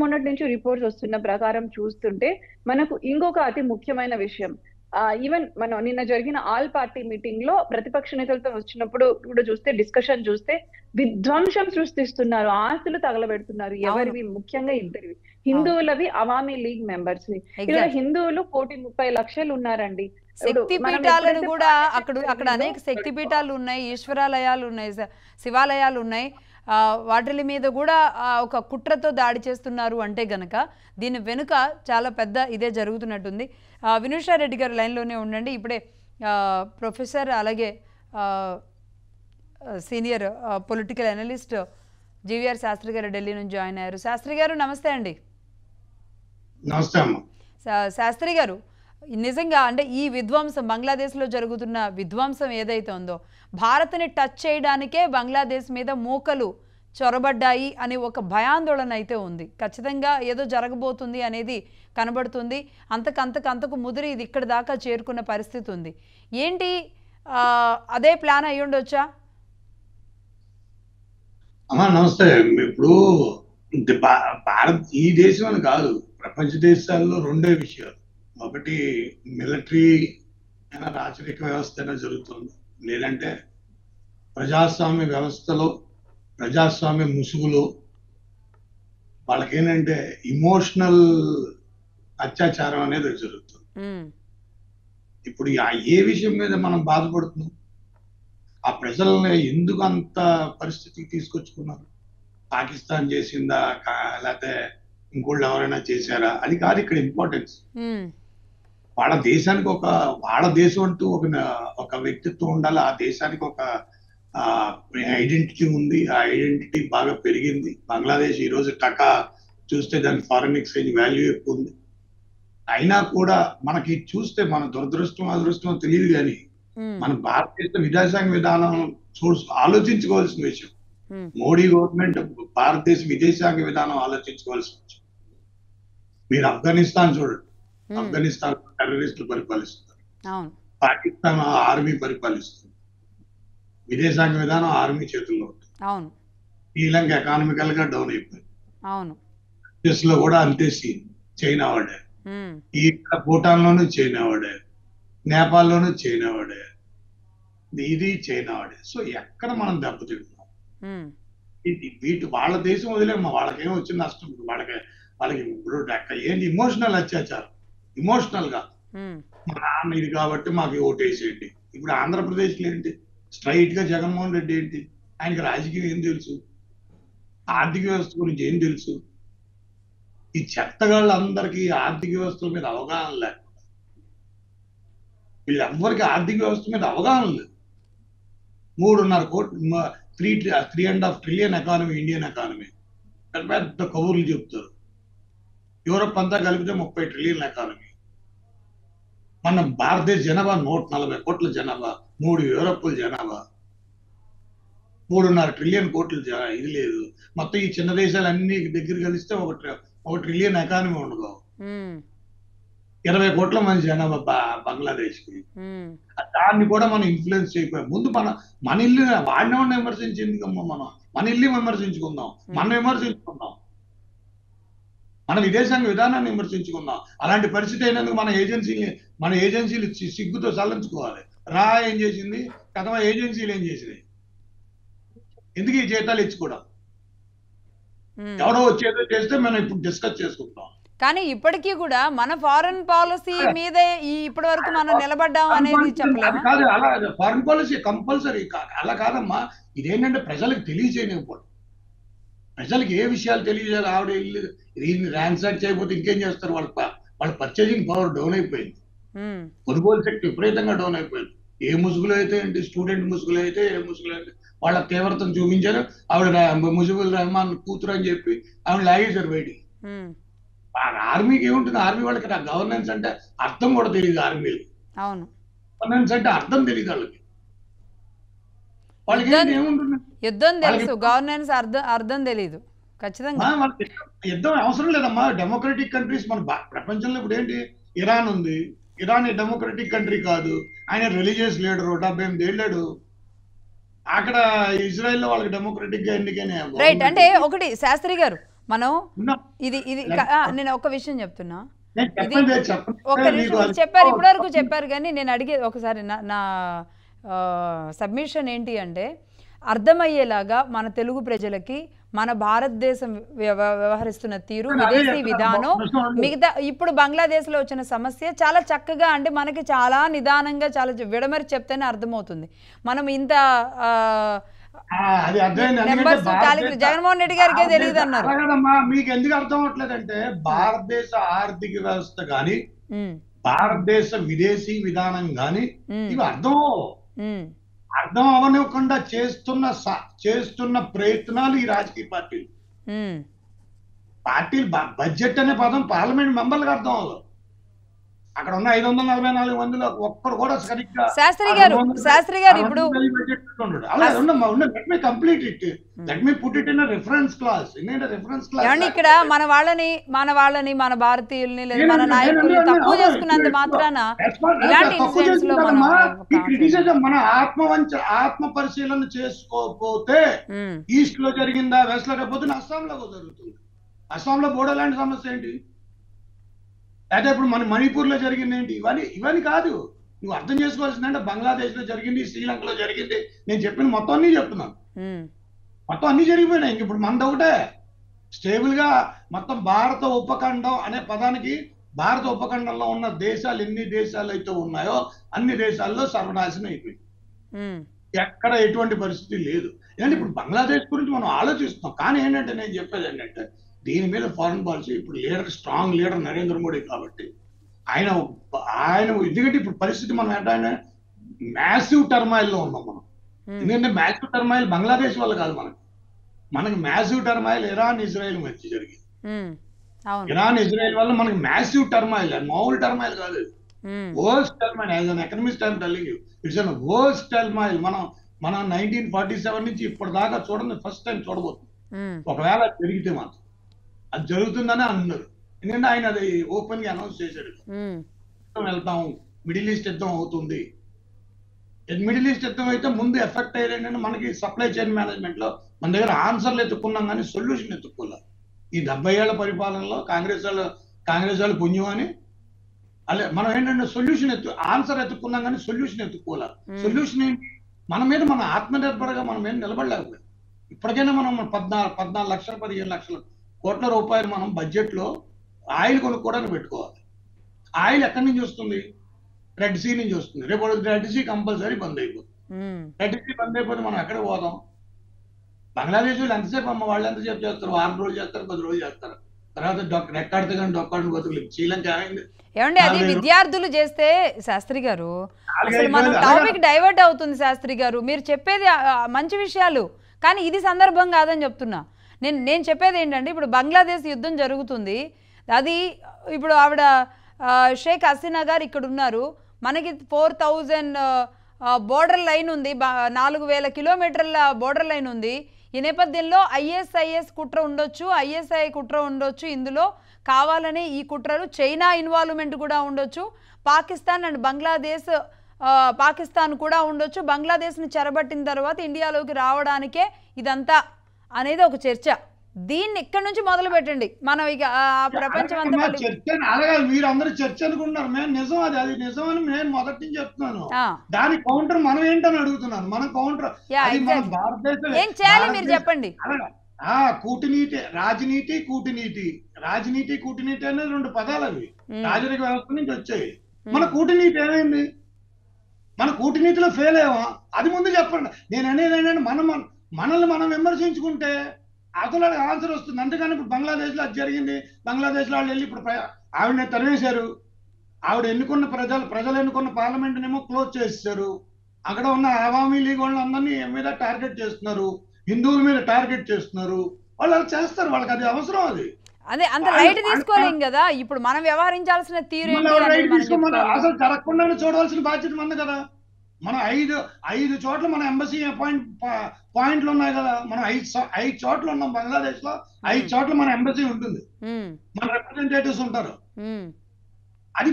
మొన్నటి నుంచి రిపోర్ట్స్ వస్తున్న ప్రకారం చూస్తుంటే మనకు ఇంకొక అతి ముఖ్యమైన విషయం, ఈవెన్ మనం నిన్న జరిగిన ఆల్ పార్టీ మీటింగ్ లో ప్రతిపక్ష నేతలతో వచ్చినప్పుడు కూడా చూస్తే డిస్కషన్ చూస్తే విధ్వంసం సృష్టిస్తున్నారు, ఆస్తులు తగలబెడుతున్నారు. ఎవరివి? ముఖ్యంగా ఇద్దరివి, హిందువులవి, అవామీ లీగ్ మెంబర్స్ వి. ఇలా ఎగ్జాక్ట్. హిందువులు 1,30,00,000 ఉన్నారండి. ఇప్పుడు శక్తి మనం పీఠాలను ఎప్పుడైతే కూడా అక్కడ పాండిచేరి అనేక శక్తి పీఠాలు ఉన్నాయి, ఈశ్వరాలయాలు ఉన్నాయి, శివాలయాలు ఉన్నాయి. వాటి మీద కూడా ఒక కుట్రతో దాడి చేస్తున్నారు అంటే గనక దీని వెనుక చాలా పెద్ద ఇదే జరుగుతున్నట్టుంది. వినూషా రెడ్డి గారు లైన్లోనే ఉండండి. ఇప్పుడే ప్రొఫెసర్ అలాగే senior political analyst GVR Shastri గారు ఢిల్లీ నుంచి జాయిన్ అయ్యారు. శాస్త్రి గారు నమస్తే అండి. నమస్తే అమ్మ. శాస్త్రి గారు, నిజంగా అంటే ఈ విధ్వంసం, బంగ్లాదేశ్లో జరుగుతున్న విధ్వంసం ఏదైతే ఉందో భారత్ని టచ్ చేయడానికే బంగ్లాదేశ్ మీద మూకలు చొరబడ్డాయి అని ఒక భయాందోళన అయితే ఉంది. ఖచ్చితంగా ఏదో జరగబోతుంది అనేది కనబడుతుంది. అంతకు ముదిరి ఇది ఇక్కడ దాకా చేరుకున్న పరిస్థితి ఉంది. ఏంటి అదే ప్లాన్ అయ్యి ఉండొచ్చా? అమ్మా నమస్తే. ఇప్పుడు భారత్ ఈ దేశం అని కాదు, ప్రపంచ దేశాల్లో రెండే విషయాలు. ఒకటి మిలిటరీ అయినా రాచరిక వ్యవస్థ అయినా జరుగుతుంది, లేదంటే ప్రజాస్వామ్య వ్యవస్థలో ప్రజాస్వామ్య ముసుగులో వాళ్ళకేంటంటే ఇమోషనల్ అత్యాచారం అనేది జరుగుతుంది. ఇప్పుడు ఏ విషయం మీద మనం బాధపడుతున్నాం? ఆ ప్రజల్ని ఎందుకు అంత పరిస్థితికి తీసుకొచ్చుకున్నారు? పాకిస్తాన్ చేసిందా లేకపోతే ఇంకోళ్ళు ఎవరైనా చేశారా? అది కాదు ఇక్కడ ఇంపార్టెన్స్. వాళ్ళ దేశానికి వాళ్ళ దేశం అంటూ ఒక వ్యక్తిత్వం ఉండాలి. ఆ దేశానికి ఒక ఐడెంటిటీ ఉంది. ఆ ఐడెంటిటీ బాగా పెరిగింది. బంగ్లాదేశ్ ఈ రోజు టకా చూస్తే దాని ఫారెన్ ఎక్స్చేంజ్ వాల్యూ ఎక్కువ ఉంది. అయినా కూడా మనకి చూస్తే మన దురదృష్టం అదృష్టం తెలియదు, కానీ మన భారతదేశ విదేశాంగ విధానం ఆలోచించుకోవాల్సిన విషయం. మోడీ గవర్నమెంట్ భారతదేశ విదేశాంగ విధానం ఆలోచించుకోవాల్సిన విషయం. మీరు ఆఫ్ఘనిస్తాన్ చూడండి, ఆఫ్ఘనిస్తాన్ టెర్రరిస్టులు పరిపాలిస్తున్నారు, పాకిస్తాన్ ఆర్మీ పరిపాలిస్తుంది, విదేశాంగ విధానం ఆర్మీ చేతుల్లో ఉంటుంది. శ్రీలంక ఎకానమికల్ గా డౌన్ అయిపోయింది. లో కూడా అంతే సీన్. చైనా వాడే, ఇక్కడ భూటాన్ లోనూ చైనా వాడే, నేపాల్ లోనూ చైనా వాడే, ఇది చైనా వాడే. సో ఎక్కడ మనం దెబ్బతింటున్నాం? వాళ్ళ దేశం వదిలేమ్మా, వాళ్ళకేం వచ్చిన నష్టం? వాళ్ళకి ఇప్పుడు ఏంటి ఇమోషనల్ అత్యాచారం, ఇమోషనల్ గా మా నాన్న ఇది కాబట్టి మాకు ఓటేసేయండి. ఇప్పుడు ఆంధ్రప్రదేశ్ లో ఏంటి? స్ట్రైట్ గా జగన్మోహన్ రెడ్డి ఏంటి? ఆయనకి రాజకీయం ఏం తెలుసు? ఆర్థిక వ్యవస్థ గురించి ఏం తెలుసు? ఈ చెత్తగాళ్ళందరికీ ఆర్థిక వ్యవస్థల మీద అవగాహన లేకుండా, వీళ్ళెవ్వరికి ఆర్థిక వ్యవస్థ మీద అవగాహన లేదు. 3.5 కోట్లు 3.5 ట్రిలియన్ ఎకానమీ, ఇండియన్ ఎకానమీ. పెద్ద కబుర్లు చెప్తారు. యూరప్ అంతా కలిపితే 30 ట్రిలియన్ ఎకానమీ. మన భారతదేశ జనాభా 140 కోట్ల జనాభా, 3 యూరప్ల జనాభా, 3.5 ట్రిలియన్ కోట్ల ఇది లేదు. మొత్తం ఈ చిన్న దేశాలన్నీ దగ్గర కలిస్తే 1 ట్రిలియన్ ఎకానమీ ఉండదు. 20 కోట్ల మంది జనాభా బంగ్లాదేశ్ కి. దాన్ని కూడా మనం ఇన్ఫ్లుయెన్స్ చేయకపోయాం. ముందు మన ఇల్లు వాడినవాడిని విమర్శించేందుకమ్మా మనం మన ఇల్లు విమర్శించుకుందాం, మనం విమర్శించుకుందాం, మన విదేశాంగ విధానాన్ని విమర్శించుకుందాం. అలాంటి పరిస్థితి అయినందుకు మన ఏజెన్సీలు సిగ్గుతో సల్లించుకోవాలి. ఏం చేసింది? కథమ ఏజెన్సీలు ఏం చేసినాయి? ఎందుకు ఈ జీతాలు ఇచ్చుకోవడం? ఎవడో వచ్చేదో చేస్తే మనం ఇప్పుడు డిస్కస్ చేసుకుంటాం. కానీ ఇప్పటికీ కూడా మన ఫారెన్ పాలసీ మీదే ఇప్పటి వరకు మనం నిలబడ్డాం అనేది చెప్పలేము. కాదు, అలా ఫారెన్ పాలసీ కంపల్సరీ అలా కాదమ్మా. ఇదేంటంటే ప్రజలకు తెలియజేయకపోవడం, ప్రజలకు ఏ విషయాలు తెలియజేయాలి. ఆవిడ ఇల్లు దీన్ని ర్యాన్సాక్ చేయకపోతే ఇంకేం చేస్తారు? వాళ్ళ పర్చేసింగ్ పవర్ డౌన్ అయిపోయింది. కొనుగోలు శక్తి విపరీతంగా డౌన్ అయిపోయింది. ఏ ముసుగులో అయితే ఏంటి, స్టూడెంట్ ముసుగులో అయితే ఏ ముసుగులో అయితే వాళ్ళ తీవ్రతను చూపించారు. ఆవిడ ముజిబుల్ రెహమాన్ కూతురు అని చెప్పి ఆవిడ లాగేశారు బయటికి. ఆర్మీకి ఏముంటుంది? ఆర్మీ వాళ్ళకి గవర్నెన్స్ అంటే అర్థం కూడా తెలియదు. ఆర్మీలు గవర్నెన్స్ అంటే అర్థం తెలియదు వాళ్ళకి. వాళ్ళకి ఏముంటుంది? యుద్ధం తెలుసు, గవర్నెన్స్ అర్థం తెలియదు. ఖచ్చితంగా యుద్ధం అవసరం లేదమ్మా. డెమోక్రటిక్ కంట్రీస్ మన ప్రపంచంలో ఇప్పుడు ఏంటి? ఇరాన్ ఉంది, ఇరాన్ డెమోక్రటిక్ కంట్రీ కాదు. ఆయన రిలీజియస్ లీడరు, 78 ఏళ్ళాడు. అక్కడ ఇజ్రాయెల్ లో వాళ్ళకి డెమోక్రటిక్ గా ఎన్నికైనా రైట్. అంటే ఒకటి శాస్త్రి గారు, మనం ఇది ఇది నేను ఒక విషయం చెప్తున్నా. ఒక్క నిమిషం చెప్పారు, ఇప్పటివరకు చెప్పారు, కానీ నేను అడిగేది ఒకసారి నా సబ్మిషన్ ఏంటి అంటే, అర్థమయ్యేలాగా మన తెలుగు ప్రజలకి మన భారతదేశం వ్యవహరిస్తున్న తీరు, విదేశీ విధానం, మిగతా ఇప్పుడు బంగ్లాదేశ్లో వచ్చిన సమస్య చాలా చక్కగా, అంటే మనకి చాలా నిదానంగా చాలా విడమరి చెప్తేనే అర్థమవుతుంది. మనం ఇంత జగన్మోహన్ రెడ్డి గారికే తెలియదు అన్నారు. మీకు ఎందుకు అర్థం అవట్లేదంటే, భారతదేశ ఆర్థిక వ్యవస్థ గాని, భారతదేశ విదేశీ విధానం గాని ఇవి అర్థం అవనివ్వకుండా చేస్తున్న ప్రయత్నాలు ఈ రాజకీయ పార్టీలు బడ్జెట్ అనే పదం పార్లమెంట్ మెంబర్లకు అర్థం అవ్వదు. అక్కడ ఉన్న 544 మందిలో ఒక్కరు కూడా సరిగ్గా శాస్త్రి గారు ఇప్పుడు ఇక్కడ మన వాళ్ళని మన భారతీయుల్ని లేదా మన నాయకుల్ని తక్కువ చేసుకున్నంత మాత్రాన ఇలాంటి ఇన్సిడెంట్స్ లో మన ఆత్మ పరిశీలన చేసుకోకపోతే ఈస్ట్ లో జరిగిందా, వెస్ట్ లో లేకపోతే అస్సాంలో జరుగుతుంది. అస్సాంలో బోడోలాంటి సమస్య ఏంటి, అయితే ఇప్పుడు మన మణిపూర్ లో జరిగింది ఏంటి, ఇవన్నీ కాదు. నువ్వు అర్థం చేసుకోవాల్సిందంటే బంగ్లాదేశ్ లో జరిగింది, శ్రీలంకలో జరిగింది, నేను చెప్పిన మొత్తం అన్ని చెప్తున్నాను. మొత్తం అన్ని జరిగిపోయినాయి. ఇంక ఇప్పుడు మనది ఒకటే స్టేబుల్ గా మొత్తం భారత ఉపఖండం అనే పదానికి, భారత ఉపఖండంలో ఉన్న దేశాలు ఎన్ని దేశాలు అయితే ఉన్నాయో అన్ని దేశాల్లో సర్వనాశనం అయిపోయింది. ఎక్కడ ఎటువంటి పరిస్థితి లేదు. ఏంటంటే ఇప్పుడు బంగ్లాదేశ్ గురించి మనం ఆలోచిస్తున్నాం, కానీ ఏంటంటే నేను చెప్పేది ఏంటంటే, దీని మీద ఫారెన్ పాలసీ ఇప్పుడు స్ట్రాంగ్ లీడర్ నరేంద్ర మోడీ కాబట్టి ఆయన ఎందుకంటే ఇప్పుడు పరిస్థితి మనం ఏంటంటే మ్యాసివ్ టర్మాయిల్ లో ఉన్నాం మనం. ఎందుకంటే మ్యాసివ్ టర్మాయిల్ బంగ్లాదేశ్ వల్ల కాదు, మనకి మ్యాసివ్ టర్మాయిల్ ఇరాన్ ఇజ్రాయెల్ మధ్య జరిగింది. ఇరాన్ ఇజ్రాయెల్ వల్ల మనకి మ్యాసివ్ టర్మాయిల్, మామూలు టర్మాయిల్ కాదు, worst turmoil. As an economist I'm telling you, it's an worst turmoil. మనం 1947 నుంచి ఇప్పటిదాకా చూడండి, ఫస్ట్ టైం చూడబోతుంది. ఒకవేళ జరిగితే మాత్రం అది జరుగుతుందని అన్నారు. ఎందుకంటే ఆయన అది ఓపెన్ గా అనౌన్స్ చేశాడు, వెళ్తాం, మిడిల్ ఈస్ట్ యుద్ధం అవుతుంది. మిడిల్ ఈస్ట్ యుద్ధం అయితే ముందు ఎఫెక్ట్ అయ్యేంటంటే మనకి సప్లై చైన్ మేనేజ్మెంట్ లో మన దగ్గర ఆన్సర్లు ఎత్తుకున్నాం కానీ సొల్యూషన్ ఎత్తుకోలే. ఈ 70 ఏళ్ల పరిపాలనలో కాంగ్రెస్ వాళ్ళు పుణ్యం అని అలా మనం ఏంటంటే ఆన్సర్ ఎత్తుకున్నాం కానీ సొల్యూషన్ ఎత్తుకోలే. సొల్యూషన్ ఏంటి, మన మీద మన ఆత్మనిర్భరగా మనం ఏం నిలబడలేకపోయాం. ఇప్పటికైనా మనం 14 లక్షల 15 లక్షల కోట్ల రూపాయలు మనం బడ్జెట్ లో ఆయిల్ కొనుక్కోవడానికి పెట్టుకోవాలి. ఆయిల్ ఎక్కడి నుంచి వస్తుంది, రెడ్ సీ నుంచి వస్తుంది. రేపు రెడ్ సీ కంపల్సరీ బంద్ అయిపోతుంది. రెడ్ సీ బంద్ అయిపోతే మనం ఎక్కడ పోదాం? బంగ్లాదేశ్ వాళ్ళు ఎంతసేపు వాళ్ళు ఎంతసేపు చేస్తారు, 6 రోజులు చేస్తారు, 10 రోజులు చేస్తారు, తర్వాత రెక్కాడితే కానీ డొక్కాడిని బతుకులు. శ్రీలంక ఏమైంది ఏమండి, అది విద్యార్థులు చేస్తే శాస్త్రి గారు అసలు మనం టాపిక్ డైవర్ట్ అవుతుంది. శాస్త్రి గారు మీరు చెప్పేది మంచి విషయాలు, కానీ ఇది సందర్భం కాదని చెప్తున్నా. నేను చెప్పేది ఏంటంటే, ఇప్పుడు బంగ్లాదేశ్ యుద్ధం జరుగుతుంది, అది ఇప్పుడు ఆవిడ షేక్ హసీనా గారు ఇక్కడ ఉన్నారు, మనకి 4000 బోర్డర్ లైన్ ఉంది, 4000 కిలోమీటర్ల బోర్డర్ లైన్ ఉంది. ఈ నేపథ్యంలో ఐఎస్ఐఎస్ కుట్ర ఉండొచ్చు, ఐఎస్ఐ కుట్ర ఉండొచ్చు, ఇందులో కావాలని ఈ కుట్రలు చైనా ఇన్వాల్వ్మెంట్ కూడా ఉండొచ్చు, పాకిస్తాన్ అండ్ బంగ్లాదేశ్ పాకిస్తాన్ కూడా ఉండొచ్చు, బంగ్లాదేశ్ని చెరబట్టిన తర్వాత ఇండియాలోకి రావడానికే ఇదంతా అనేది ఒక చర్చ. దీన్ని ఇక్కడ నుంచి మొదలు పెట్టండి, మనం ఇక ప్రపంచం అంతా మీరు అందరూ చర్చ అనుకుంటున్నారు. మేము నిజం, అది నిజం అని నేను మొదటి నుంచి చెప్తున్నాను. దాని కౌంటర్ మనం ఏంటని అడుగుతున్నాను. మన కౌంటర్ ఏం చేయాలి మీరు చెప్పండి. కూటనీతి, రాజనీతి, కూటనీతి అనేది 2 పదాలు. అవి రాజరిక వ్యవస్థ నుంచి వచ్చాయి. మన కూటనీతి ఏమైంది? మన కూటనీతిలో ఫెయిల్ అయ్యామా? అది ముందు చెప్పండి. నేను అనేది ఏంటంటే, మనల్ని మనం విమర్శించుకుంటే అతనికి ఆన్సర్ వస్తుంది. అందుకని ఇప్పుడు బంగ్లాదేశ్ లో అది జరిగింది, బంగ్లాదేశ్ లో వాళ్ళు వెళ్ళి ఇప్పుడు ఆవిడని తరివేశారు. ఆవిడ ఎన్నుకున్న ప్రజలు ఎన్నుకున్న పార్లమెంట్ నేమో క్లోజ్ చేసేసారు. అక్కడ ఉన్న అవామీ లీగ్ వాళ్ళందరినీ మీద టార్గెట్ చేస్తున్నారు, హిందువుల మీద టార్గెట్ చేస్తున్నారు. వాళ్ళు అలా చేస్తారు, వాళ్ళకి అది అవసరం. అదే అంత లైట్ తీసుకోలేం కదా. ఇప్పుడు మనం వ్యవహరించాల్సిన తీరు అసలు జరగకుండానే చూడవలసిన బాధ్యత మంది కదా. మనం 5 చోట్ల మన ఎంబసీ పాయింట్లు ఉన్నాయి కదా. మనం 5 చోట్ల ఉన్నాం బంగ్లాదేశ్ లో. 5 చోట్ల మన ఎంబసీ ఉంటుంది, మన రిప్రజెంటేటివ్స్ ఉంటారు. అది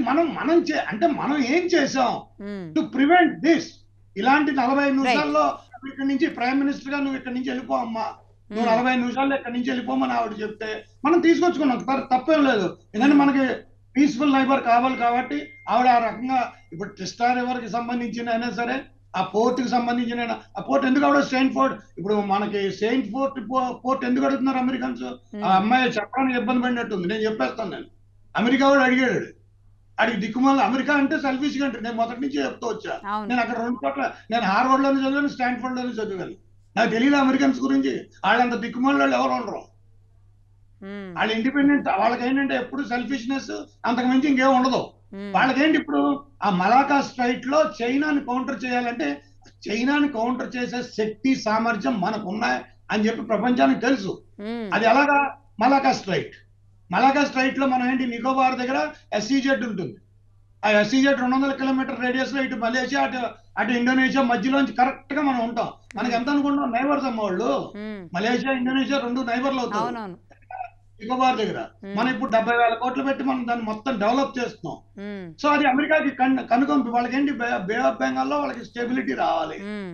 అంటే మనం ఏం చేసాం ఉమ్, టు ప్రివెంట్ దిస్? ఇలాంటి 45 రైట్. నిమిషాల్లో నువ్వు ఇక్కడి నుంచి ప్రైమ్ మినిస్టర్ గా నువ్వు ఇక్కడి నుంచి వెళ్ళిపో అమ్మా, నువ్వు 45 నిమిషాల్లో ఇక్కడి నుంచి వెళ్ళిపోమని ఆవిడ చెప్తే మనం తీసుకొచ్చుకున్నాం, తప్పేం లేదు. ఎందుకంటే మనకి పీస్ఫుల్ నైబర్ కావాలి కాబట్టి ఆవిడ ఆ రకంగా ఇప్పుడు క్రిస్టా రివర్ కి సంబంధించిన అయినా సరే, ఆ పోర్ట్ కి సంబంధించిన ఆ పోర్ట్ ఎందుకు ఆవిడ సెయింట్ ఫోర్ట్, ఇప్పుడు మనకి సెయింట్ ఫోర్ట్ పోర్ట్ ఎందుకు అడుగుతున్నారు అమెరికన్స్? ఆ అమ్మాయి చెప్పడానికి ఇబ్బంది పడినట్టుంది, నేను చెప్పేస్తాను. నేను అమెరికా వాడు అడిగాడు, అడిగి దిక్కుమాల అమెరికా అంటే సెల్ఫిష్ కంట్రీ, నేను మొదటి నుంచి చెప్తూ వచ్చా. అవును. నేను అక్కడ 2 చోట్ల, నేను హార్వర్డ్ లోనే చదివాను, స్టాన్ఫోర్డ్ లోనే చదివాను. నాకు తెలియదు అమెరికన్స్ గురించి, వాళ్ళంత దిక్కుమాల వాళ్ళు ఎవరు ఉండరు. ఉమ్, వాళ్ళ ఇండిపెండెంట్, వాళ్ళకి ఏంటంటే ఎప్పుడు సెల్ఫిష్నెస్, అంతకు మించి ఇంకేం ఉండదు. ఉమ్, వాళ్ళకేంటి ఇప్పుడు ఆ మలాకా స్ట్రైట్ లో చైనాని కౌంటర్ చేయాలంటే, చైనాని కౌంటర్ చేసే శక్తి సామర్థ్యం మనకు ఉన్నాయి అని చెప్పి ప్రపంచానికి తెలుసు. ఉమ్, అది ఎలాగా? మలాకా స్ట్రైట్ లో మనం ఏంటి, నికోబార్ దగ్గర ఎస్సీజెడ్ ఉంటుంది. ఆ ఎస్సీజెడ్ 200 కిలోమీటర్ రేడియస్ లో ఇటు మలేషియా అటు ఇండోనేషియా మధ్యలోంచి కరెక్ట్ గా మనం ఉంటాం. మనకి ఎంత అనుకుంటాం, నైబర్స్ అమ్మ వాళ్ళు. ఉమ్, మలేషియా ఇండోనేషియా 2 నైబర్లు అవుతారు అవునవును. నికోబార్ దగ్గర. మనం ఇప్పుడు 70,000 కోట్లు పెట్టి మనం దాన్ని మొత్తం డెవలప్ చేస్తున్నాం. ఉమ్, సో అది అమెరికాకి కనుకొంపి. వాళ్ళకి ఏంటి, బే ఆఫ్ బెంగాల్ లో వాళ్ళకి స్టెబిలిటీ రావాలి. ఉమ్,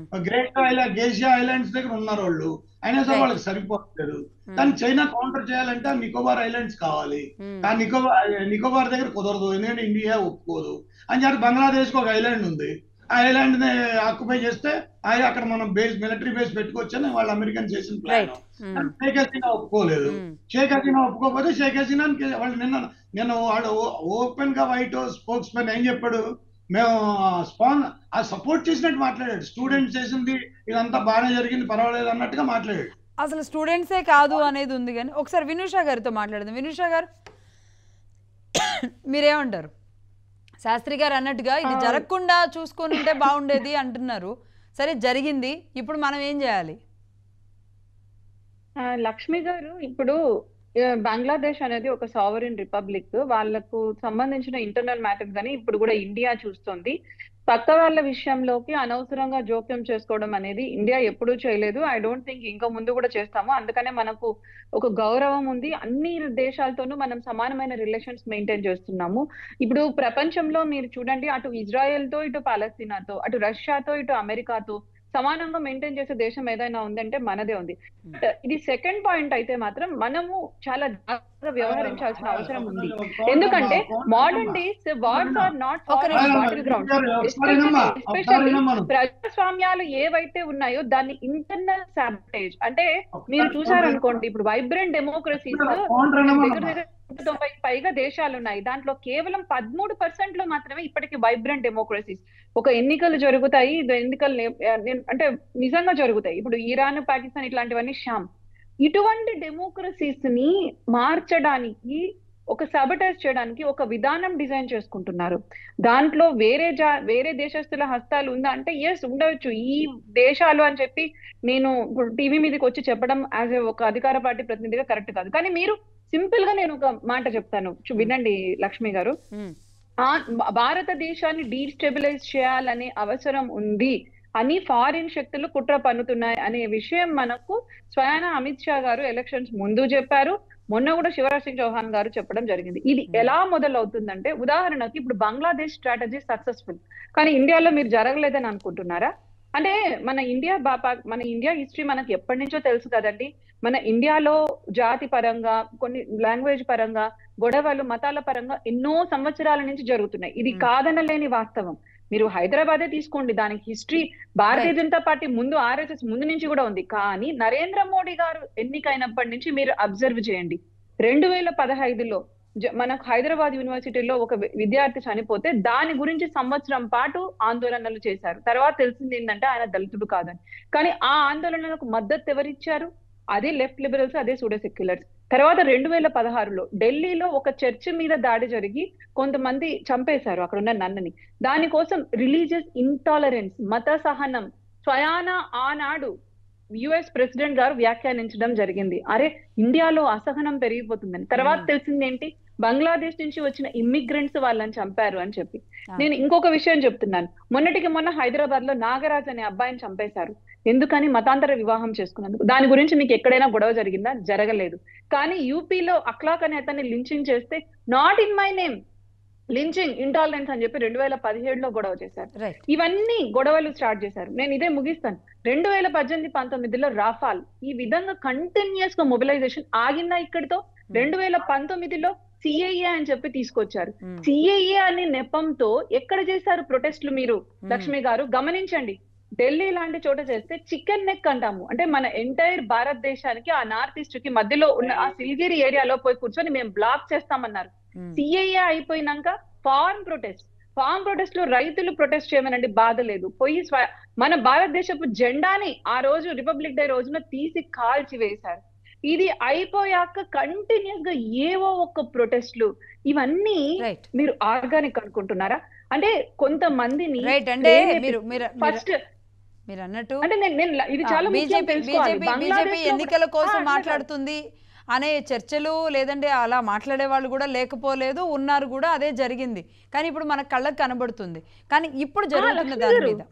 గేషియా ఐలాండ్స్ దగ్గర ఉన్నారు వాళ్ళు, అయినా సరే రైట్. వాళ్ళకి సరిపోతారు. కానీ చైనా కౌంటర్ చేయాలంటే ఆ నికోబార్ ఐలాండ్స్ కావాలి. ఆ నికోబార్ దగ్గర కుదరదు, ఎందుకంటే ఇండియా ఒప్పుకోదు అని చెప్పి బంగ్లాదేశ్ కి ఒక ఐలాండ్ ఉంది. ఆ ఐలాండ్ ని ఆక్యుపై చేస్తే అక్కడ మనం మిలిటరీ బేస్ పెట్టుకోవచ్చని వాళ్ళు అమెరికన్ చేసిన ప్లాన్. రైట్. ఉమ్, షేక్ హసీనా ఒప్పుకోలేదు. ఉమ్, షేక్ హసీనా ఒప్పుకోకపోతే షేక్ హసీనా వాళ్ళు నిన్న వాళ్ళు ఓపెన్ గా వైట్ హౌస్ స్పోక్స్ మ్యాన్ ఏం చెప్పాడు, మేము సపోర్ట్ చేసినట్టు మాట్లాడాడు. స్టూడెంట్స్ చేసింది ఇదంతా బాగానే జరిగింది, పర్వాలేదు అన్నట్టుగా మాట్లాడాడు. అసలు స్టూడెంట్సే కాదు అనేది ఉంది. కానీ ఒకసారి వినూషా గారితో మాట్లాడదాం. వినూషా గారు, మీరేమంటారు? శాస్త్రి గారు అన్నట్టుగా ఇది జరగకుండా చూసుకొని ఉంటే బాగుండేది అంటున్నారు. సరే జరిగింది, ఇప్పుడు మనం ఏం చేయాలి? లక్ష్మి గారు, ఇప్పుడు బంగ్లాదేశ్ అనేది ఒక సావరిన్ రిపబ్లిక్. వాళ్ళకు సంబంధించిన ఇంటర్నల్ మ్యాటర్స్ కానీ ఇప్పుడు కూడా ఇండియా చూస్తుంది. పక్క వాళ్ళ విషయంలోకి అనవసరంగా జోక్యం చేసుకోవడం అనేది ఇండియా ఎప్పుడూ చేయలేదు. ఐ డోంట్ థింక్ ఇంకా ముందు కూడా చేస్తాము. అందుకనే మనకు ఒక గౌరవం ఉంది. అన్ని దేశాలతోనూ మనం సమానమైన రిలేషన్స్ మెయింటైన్ చేస్తున్నాము. ఇప్పుడు ప్రపంచంలో మీరు చూడండి, అటు ఇజ్రాయెల్ తో, ఇటు పాలస్తీనాతో, అటు రష్యాతో, ఇటు అమెరికాతో సమానంగా మెయింటైన్ చేసే దేశం ఏదైనా ఉందంటే మనదే ఉంది. ఇది సెకండ్ పాయింట్ అయితే మాత్రం మనము చాలా జాగ్రత్తగా వ్యవహరించాల్సిన అవసరం ఉంది. ఎందుకంటే modern days wars are not battle ground. Especially ప్రజాస్వామ్యాలు ఏవైతే ఉన్నాయో దాన్ని ఇంటర్నల్ సాబిటేజ్ అంటే మీరు చూసారనుకోండి, ఇప్పుడు వైబ్రెంట్ డెమోక్రసీస్ దగ్గర దగ్గర 90 పైగా దేశాలు ఉన్నాయి. దాంట్లో కేవలం 13% లో మాత్రమే ఇప్పటికీ వైబ్రెంట్ డెమోక్రసీస్. ఒక ఎన్నికలు జరుగుతాయి, ఎన్నికలు అంటే నిజంగా జరుగుతాయి. ఇప్పుడు ఇరాన్, పాకిస్తాన్ ఇట్లాంటివన్నీ షామ్. ఇటువంటి డెమోక్రసీస్ ని మార్చడానికి, ఒక సబటైజ్ చేయడానికి ఒక విధానం డిజైన్ చేసుకుంటున్నారు. దాంట్లో వేరే దేశస్తుల హస్తాలు ఉందా అంటే ఎస్, ఉండవచ్చు. ఈ దేశాలు అని చెప్పి నేను ఇప్పుడు టీవీ మీదకి వచ్చి చెప్పడం యాజ్ ఒక అధికార పార్టీ ప్రతినిధిగా కరెక్ట్ కాదు. కానీ మీరు సింపుల్ గా నేను ఒక మాట చెప్తాను, వినండి లక్ష్మి గారు. భారతదేశాన్ని డీస్టెబిలైజ్ చేయాలనే అవసరం ఉంది అని ఫారిన్ శక్తులు కుట్ర పన్నుతున్నాయి అనే విషయం మనకు స్వయాన అమిత్ షా గారు ఎలక్షన్స్ ముందు చెప్పారు. మొన్న కూడా శివరాజ్ సింగ్ చౌహాన్ గారు చెప్పడం జరిగింది. ఇది ఎలా మొదలవుతుందంటే, ఉదాహరణకి ఇప్పుడు బంగ్లాదేశ్ స్ట్రాటజీ సక్సెస్ఫుల్, కానీ ఇండియాలో మీరు జరగలేదని అనుకుంటున్నారా? అంటే మన ఇండియా హిస్టరీ మనకి ఎప్పటి నుంచో తెలుసు కదండి. మన ఇండియాలో జాతి పరంగా, కొన్ని లాంగ్వేజ్ పరంగా గొడవలు, మతాల పరంగా ఎన్నో సంవత్సరాల నుంచి జరుగుతున్నాయి. ఇది కాదనలేని వాస్తవం. మీరు హైదరాబాదే తీసుకోండి, దానికి హిస్టరీ భారతీయ జనతా పార్టీ ముందు, ఆర్ఎస్ఎస్ ముందు నుంచి కూడా ఉంది. కానీ నరేంద్ర మోడీ గారు ఎన్నికైనప్పటి నుంచి మీరు అబ్జర్వ్ చేయండి, 2015లో మనకు హైదరాబాద్ యూనివర్సిటీలో ఒక విద్యార్థి చనిపోతే దాని గురించి సంవత్సరం పాటు ఆందోళనలు చేశారు. తర్వాత తెలిసింది ఏంటంటే ఆయన దళితుడు కాదని. కానీ ఆ ఆందోళనలకు మద్దతు ఎవరిచ్చారు? అదే లెఫ్ట్ లిబరల్స్, అదే సూడో సెక్యులర్స్. తర్వాత 2016లో ఢిల్లీలో ఒక చర్చ్ మీద దాడి జరిగి కొంతమంది చంపేశారు అక్కడ ఉన్న నన్నని. దానికోసం రిలీజియస్ ఇంటాలరెన్స్, మత సహనం స్వయాన ఆనాడు యుఎస్ ప్రెసిడెంట్ గారు వ్యాఖ్యానించడం జరిగింది. అరే ఇండియాలో అసహనం పెరిగిపోతుందని. తర్వాత తెలిసింది ఏంటి? బంగ్లాదేశ్ నుంచి వచ్చిన ఇమ్మిగ్రెంట్స్ వాళ్ళని చంపారు అని చెప్పి. నేను ఇంకొక విషయం చెప్తున్నాను. మొన్నటికి మొన్న హైదరాబాద్ లో నాగరాజ్ అనే అబ్బాయిని చంపేశారు. ఎందుకని? మతాంతర వివాహం చేసుకున్నందుకు. దాని గురించి మీకు ఎక్కడైనా గొడవ జరిగిందా? జరగలేదు. కానీ యూపీలో అఖ్లాక్ అనే అతన్ని లించింగ్ చేస్తే not in my name, lynching intolerance అని చెప్పి 2017లో గొడవ చేశారు. రైట్ ఇవన్నీ గొడవలు స్టార్ట్ చేశారు. నేను ఇదే ముగిస్తాను. 2018-19లో రాఫాల్, ఈ విధంగా కంటిన్యూస్ గా మొబిలైజేషన్ ఆగిందా ఇక్కడితో? 2019లో సిఏఏ అని చెప్పి తీసుకొచ్చారు. సిఏఏ అనే నెపంతో ఎక్కడ చేశారు ప్రొటెస్ట్లు మీరు లక్ష్మి గారు? గమనించండి. ఢిల్లీ లాంటి చోట చేస్తే చికెన్ నెక్ అంటాము, అంటే మన ఎంటైర్ భారతదేశానికి ఆ నార్త్ ఈస్ట్ కి మధ్యలో ఉన్న ఆ సిల్గిరి ఏరియాలో పోయి కూర్చొని మేము బ్లాక్ చేస్తామన్నారు. సిఏఏ అయిపోయినాక ఫార్మ్ ప్రొటెస్ట్ లో రైతులు ప్రొటెస్ట్ చేయమనండి, బాధ లేదు. పోయి మన భారతదేశపు జెండాని ఆ రోజు రిపబ్లిక్ డే రోజున తీసి కాల్చి వేశారు. ఇది అయిపోయాక కంటిన్యూస్ గా ఏవో ఒక ప్రొటెస్ట్లు, ఇవన్నీ మీరు ఆర్గానిక్ అనుకుంటున్నారా? అంటే కొంతమందిని ఫస్ట్ మీరు అన్నట్టు అంటే ఇది చాలా బీజేపీ ఎన్నికల కోసం మాట్లాడుతుంది అనే చర్చలు లేదంటే అలా మాట్లాడే వాళ్ళు కూడా లేకపోలేదు, ఉన్నారు కూడా, అదే జరిగింది. కానీ ఇప్పుడు మన కళ్ళకు కనబడుతుంది. కానీ ఇప్పుడు జరుగుతున్న దాని మీద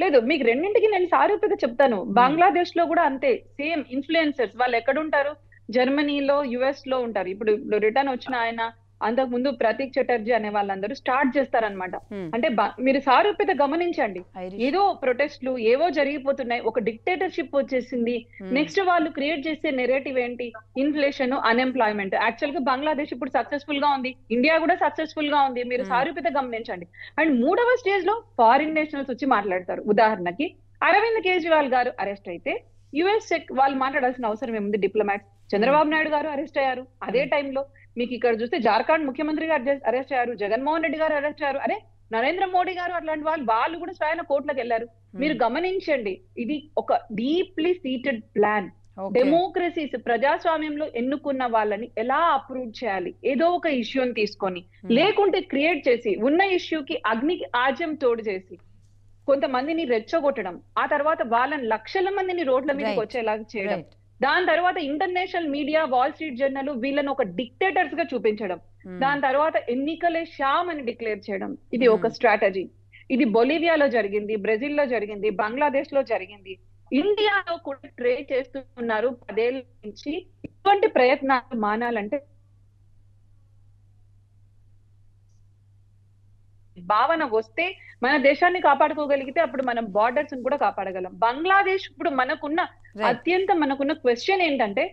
లేదు మీకు రెండింటికి నేను సారూప్యత చెప్తాను. బంగ్లాదేశ్ లో కూడా అంతే, సేమ్ ఇన్ఫ్లుయెన్సర్స్ వాళ్ళు ఎక్కడుంటారు? జర్మనీలో, యుఎస్ లో ఉంటారు. ఇప్పుడు రిటర్న్ వచ్చిన ఆయన, అంతకు ముందు ప్రతీక్ చటర్జీ అనే వాళ్ళందరూ స్టార్ట్ చేస్తారనమాట. అంటే మీరు సారూప్యత గమనించండి. ఏదో ప్రొటెస్ట్లు ఏవో జరిగిపోతున్నాయి, ఒక డిక్టేటర్షిప్ వచ్చేసింది. నెక్స్ట్ వాళ్ళు క్రియేట్ చేసే నెరేటివ్ ఏంటి? Inflation, unemployment. యాక్చువల్ గా బంగ్లాదేశ్ ఇప్పుడు సక్సెస్ఫుల్ గా ఉంది, ఇండియా కూడా సక్సెస్ఫుల్ గా ఉంది. మీరు సారూప్యత గమనించండి. అండ్ మూడవ స్టేజ్ లో ఫారిన్ నేషనల్స్ వచ్చి మాట్లాడతారు. ఉదాహరణకి అరవింద్ కేజ్రీవాల్ గారు అరెస్ట్ అయితే యుఎస్ వాళ్ళు మాట్లాడాల్సిన అవసరం ఏముంది? డిప్లొమాట్స్. చంద్రబాబు నాయుడు గారు అరెస్ట్ అయ్యారు అదే టైంలో. మీకు ఇక్కడ చూస్తే జార్ఖండ్ ముఖ్యమంత్రి గారు అరెస్ట్ అయ్యారు, జగన్మోహన్ రెడ్డి గారు అరెస్ట్ అయ్యారు, అరే నరేంద్ర మోడీ గారు, అట్లాంటి వాళ్ళు కూడా స్వయం కోర్టులకు వెళ్లారు. మీరు గమనించండి, ఇది ఒక డీప్లీ సీటెడ్ ప్లాన్. డెమోక్రసీస్, ప్రజాస్వామ్యంలో ఎన్నుకున్న వాళ్ళని ఎలా అప్రూవ్ చేయాలి? ఏదో ఒక ఇష్యూని తీసుకొని, లేకుంటే క్రియేట్ చేసి, ఉన్న ఇష్యూకి అగ్నికి ఆజ్యం తోడు చేసి కొంతమందిని రెచ్చగొట్టడం, ఆ తర్వాత వాళ్ళని లక్షల మందిని రోడ్ల మీదకి వచ్చేలాగా చేయడం, దాని తర్వాత international media, wall street journal వీళ్ళని ఒక డిక్టేటర్స్ గా చూపించడం, దాని తర్వాత ఎన్నికలే షామ్ అని డిక్లేర్ చేయడం. ఇది ఒక స్ట్రాటజీ. ఇది బొలివియాలో జరిగింది, బ్రెజిల్లో జరిగింది, బంగ్లాదేశ్ లో జరిగింది, ఇండియాలో కూడా ట్రై చేస్తున్నారు 10 ఏళ్ల నుంచి. ఇటువంటి ప్రయత్నాలు మానాలంటే భావన వస్తే మన దేశాన్ని కాపాడుకోగలిగితే అప్పుడు మనం బార్డర్స్ కూడా కాపాడగలం. బంగ్లాదేశ్ ఇప్పుడు మనకున్న క్వశ్చన్ ఏంటంటే,